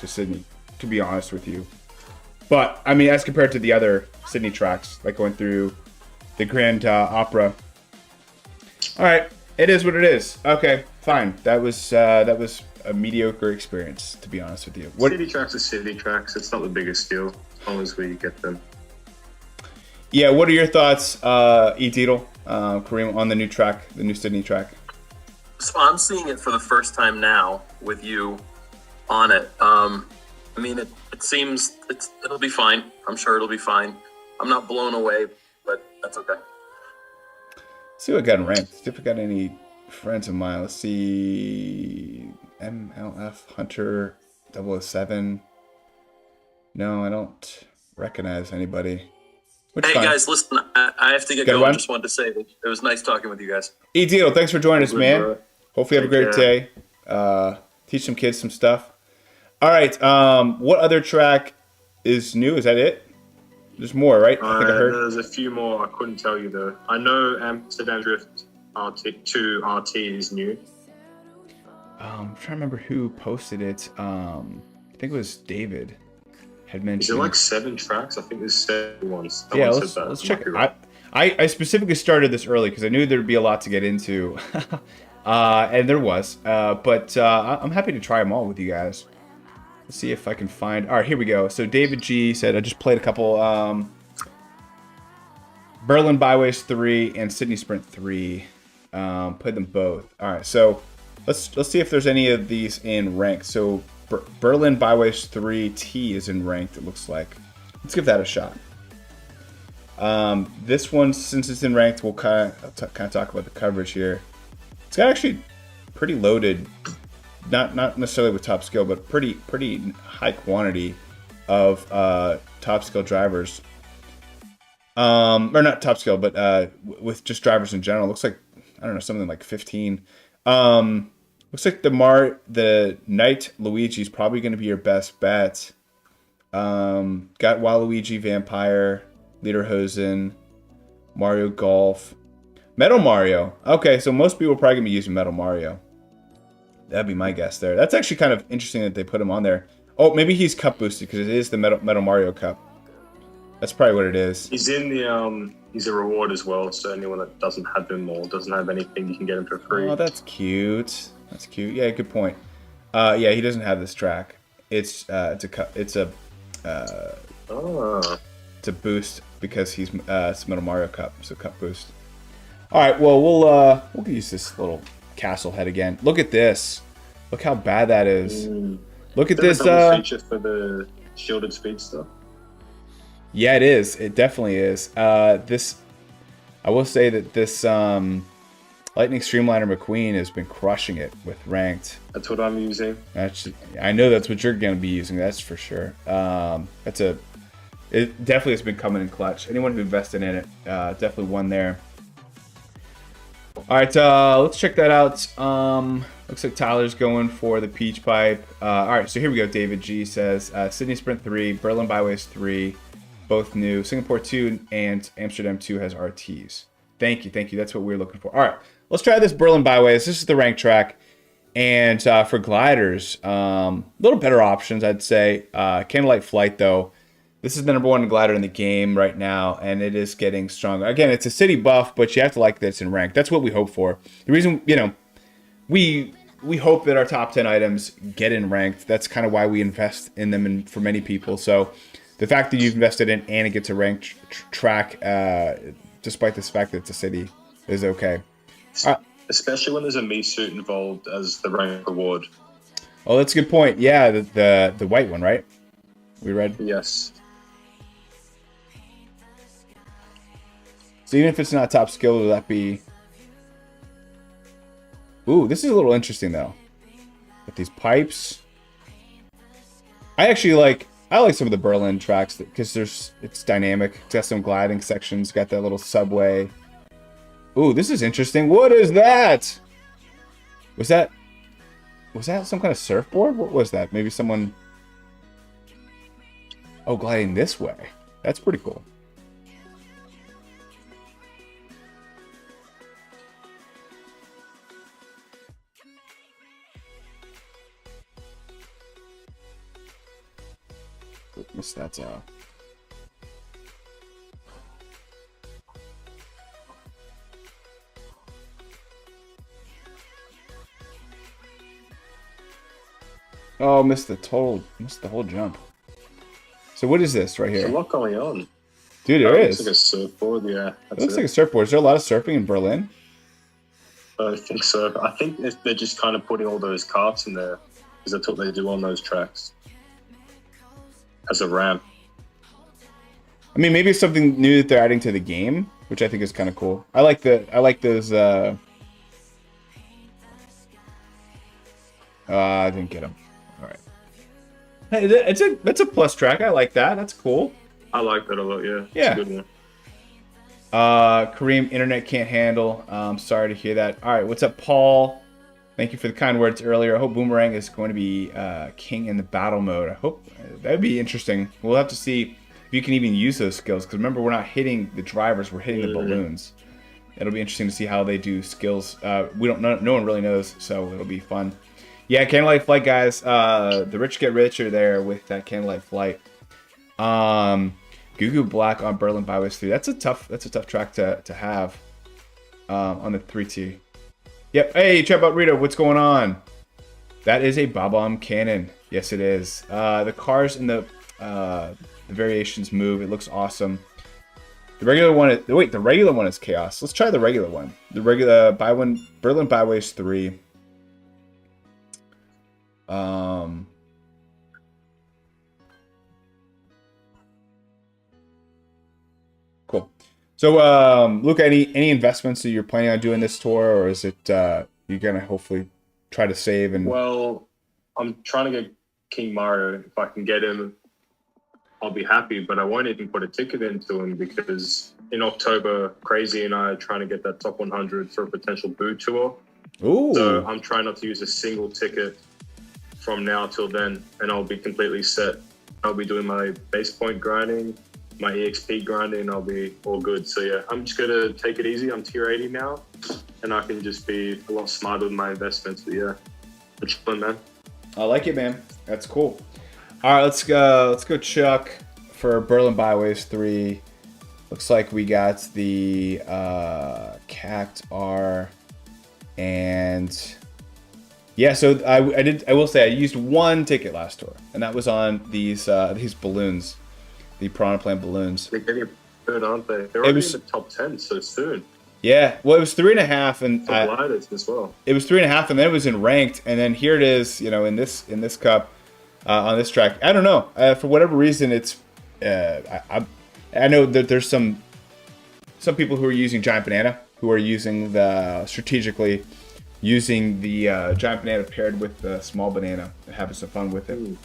Sydney, to be honest with you. But I mean, as compared to the other Sydney tracks, like going through the Grand Opera. All right, it is what it is. Okay, fine. That was a mediocre experience, to be honest with you. City tracks are city tracks. It's not the biggest deal, as long as we get them. Yeah, what are your thoughts, EDietel, Karim, on the new track, the new Sydney track? So I'm seeing it for the first time now with you on it. I mean, it seems it'll be fine. I'm sure it'll be fine. I'm not blown away, but that's okay. Let's see what I got in ranked. See if I got any friends of mine. Let's see. MLF Hunter 007. No, I don't recognize anybody. Hey guys, listen, I have to get going. I just wanted to say that it was nice talking with you guys. EDietel, thanks for joining us, man. Hopefully you have a great day. Teach some kids some stuff. All right, what other track is new? Is that it? There's more, right? I think I heard. There's a few more. I couldn't tell you though. I know Amsterdam Drift 2 RT is new. I'm trying to remember who posted it. I think it was David. Had mentioned. Is it like 7 tracks? I think there's 7 ones. Yeah, let's check it. I specifically started this early because I knew there'd be a lot to get into. And there was. But I'm happy to try them all with you guys. Let's see if I can find... All right, here we go. So David G said, I just played a couple... Berlin Byways 3 and Sydney Sprint 3. Played them both. All right, so let's see if there's any of these in ranked. So Berlin Byways 3T is in ranked, it looks like. Let's give that a shot. This one, since it's in ranked, we'll kind of talk about the coverage here. It's got actually pretty loaded, not necessarily with top skill, but pretty high quantity of top skill drivers. Or not top skill, but with just drivers in general. Looks like, I don't know, something like 15. Looks like the Knight Luigi is probably going to be your best bet. Got Waluigi, Vampire, Lederhosen, Mario Golf, Metal Mario. Okay, so most people are probably going to be using Metal Mario. That'd be my guess there. That's actually kind of interesting that they put him on there. Oh, maybe he's cup boosted because it is the Metal Mario Cup. That's probably what it is. He's in the he's a reward as well, so anyone that doesn't have him or doesn't have anything, you can get him for free. Oh, that's cute. That's cute. Yeah, good point. Yeah, he doesn't have this track. It's a boost because he's it's Metal Mario Cup, so cup boost. All right, well we'll use this little castle head again. Look at this. Look how bad that is. Look at this. Feature for the shielded speedster. Yeah, it is. It definitely is. I will say that this Lightning Streamliner McQueen has been crushing it with ranked. That's what I'm using. Actually, I know that's what you're going to be using. That's for sure. It definitely has been coming in clutch. Anyone who invested in it definitely won there. All right, let's check that out. Looks like Tyler's going for the Peach Pipe. All right, so here we go. David G says Sydney Sprint 3, Berlin Byways 3. Both new. Singapore 2 and Amsterdam 2 has RTs. Thank you. That's what we were looking for. All right, let's try this Berlin Byways. This is the ranked track. And for gliders, a little better options, I'd say. Candlelight Flight, though. This is the #1 glider in the game right now, and it is getting stronger. Again, it's a city buff, but you have to like that it's in ranked. That's what we hope for. The reason, we hope that our top 10 items get in ranked. That's kind of why we invest in them and for many people. So the fact that you've invested in and it gets a ranked track, despite the fact that it's a city, is okay. Especially when there's a me suit involved as the rank reward. Oh, that's a good point. Yeah, the white one, right? We read? Yes. So even if it's not top skill, will that be... Ooh, this is a little interesting, though. With these pipes. I actually like some of the Berlin tracks because it's dynamic. It's got some gliding sections. Got that little subway. Ooh, this is interesting. What is that? Was that some kind of surfboard? What was that? Maybe someone... Oh, gliding this way. That's pretty cool. Missed that out. Oh, missed the whole jump. So what is this right here? There's a lot going on. Dude, there is. Looks like a surfboard, yeah. It looks like a surfboard. Is there a lot of surfing in Berlin? I think so. I think they're just kind of putting all those carts in there because that's what they do on those tracks. As a ramp. I mean, maybe it's something new that they're adding to the game, which I think is kind of cool. I like those. I didn't get them. All right. Hey, it's a plus track. I like that. That's cool. I like that a lot. Yeah. Yeah. It's a good one. Kareem, internet can't handle. Sorry to hear that. All right, what's up, Paul? Thank you for the kind words earlier. I hope Boomerang is going to be king in the battle mode. I hope that'd be interesting. We'll have to see if you can even use those skills. Because remember, we're not hitting the drivers; we're hitting the balloons. It'll be interesting to see how they do skills. We don't know. No one really knows, so it'll be fun. Yeah, Candlelight Flight, guys. The rich get richer there with that Candlelight Flight. Gugu Black on Berlin Byways 3. That's a tough track to have on the 3T. Yep. Hey, chat about Rito. What's going on? That is a Bob-omb cannon. Yes, it is. The cars and the variations move. It looks awesome. The regular one is... Wait, the regular one is chaos. Let's try the regular one. The regular Berlin Byways 3. Cool. So, Luca, any investments that you're planning on doing this tour, or is it you're gonna hopefully try to save and? Well, I'm trying to get King Mario. If I can get him, I'll be happy. But I won't even put a ticket into him because in October, Crazy and I are trying to get that top 100 for a potential Boo tour. Ooh. So I'm trying not to use a single ticket from now till then, and I'll be completely set. I'll be doing my base point grinding, my EXP grinding, I'll be all good. So yeah, I'm just gonna take it easy. I'm tier 80 now, and I can just be a lot smarter with my investments. But yeah, it's fun, man. I like it, man. That's cool. All right, let's go Chuck for Berlin Byways 3. Looks like we got the Cactar and yeah. So I will say I used one ticket last tour, and that was on these balloons, the Piranha Plant balloons. They're getting good, aren't they? They're already in the top 10 so soon. Yeah, well, it was 3.5, and gliders as well. It was 3.5, and then it was in ranked, and then here it is, in this cup, on this track. I don't know, for whatever reason, it's. I know that there's some people who are using Giant Banana, who are using strategically using the Giant Banana paired with the small banana and having some fun with it.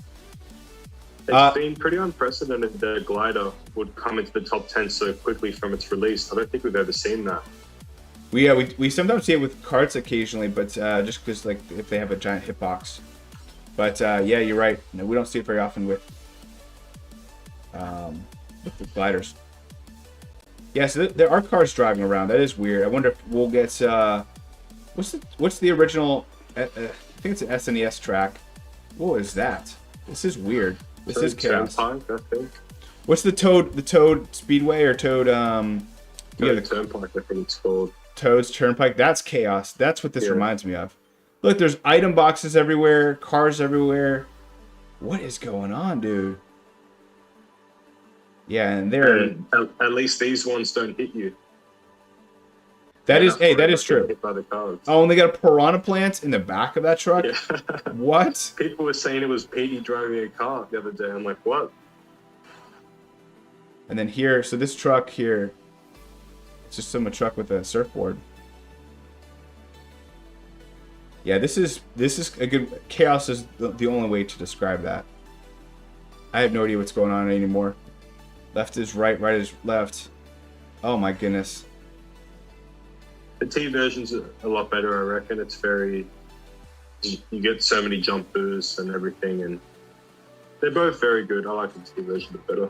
It's been pretty unprecedented that a glider would come into the top 10 so quickly from its release. I don't think we've ever seen that. We sometimes see it with carts occasionally, but just because like if they have a giant hitbox. But yeah, you're right. No, we don't see it very often with the gliders. Yeah, so there are cars driving around. That is weird. I wonder if we'll get what's the original? I think it's an SNES track. What is that? This is weird. This is chaos. Turnpike, I think. What's the Toad Speedway or Toad? Turnpike, I think it's called. Toad's Turnpike. That's chaos. That's what this reminds me of. Look, there's item boxes everywhere, cars everywhere. What is going on, dude? Yeah, and at least these ones don't hit you. That is true. Hit by the cars. Oh, and they got a Piranha Plant in the back of that truck? Yeah. What? People were saying it was Petey driving a car the other day. I'm like, what? And then here, so this truck here, it's just some truck with a surfboard. Yeah, this is a good... Chaos is the only way to describe that. I have no idea what's going on anymore. Left is right, right is left. Oh my goodness. The T version's a lot better, I reckon. It's very... You get so many jump boosts and everything, and they're both very good. I like the T version a bit better.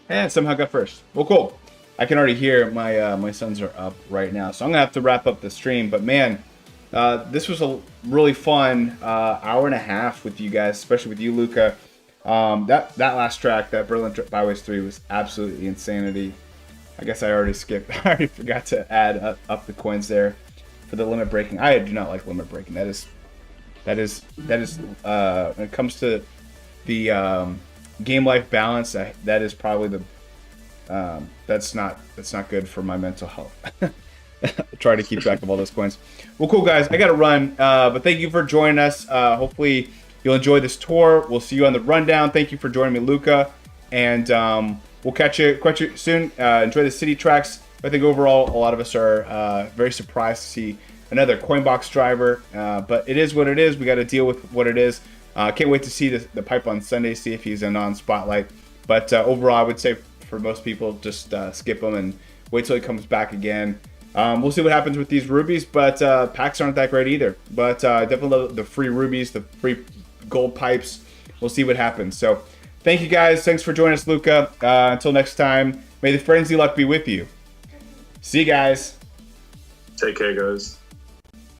And somehow got first. Well, cool. I can already hear my sons are up right now, so I'm gonna have to wrap up the stream. But man, this was a really fun hour and a half with you guys, especially with you, Luca. That last track, that Berlin Byways 3, was absolutely insanity. I guess I already skipped. I already forgot to add up the coins there for the limit breaking. I do not like limit breaking. That is when it comes to the game life balance, that is probably the that's not good for my mental health. Try to keep track of all those coins. Well, cool guys, I gotta run, but thank you for joining us. Hopefully you'll enjoy this tour. We'll see you on the rundown. Thank you for joining me, Luca, and we'll catch you soon. Enjoy the city tracks. I think overall a lot of us are very surprised to see another Coinbox driver, but it is what it is. We got to deal with what it is. Can't wait to see the pipe on Sunday, see if he's a non-spotlight. But overall, I would say for most people, just skip him and wait till he comes back again. We'll see what happens with these rubies, but packs aren't that great either. But definitely love the free rubies, the free gold pipes. We'll see what happens. So thank you guys. Thanks for joining us, Luca. Until next time, may the frenzy luck be with you. See you guys. Take care, guys.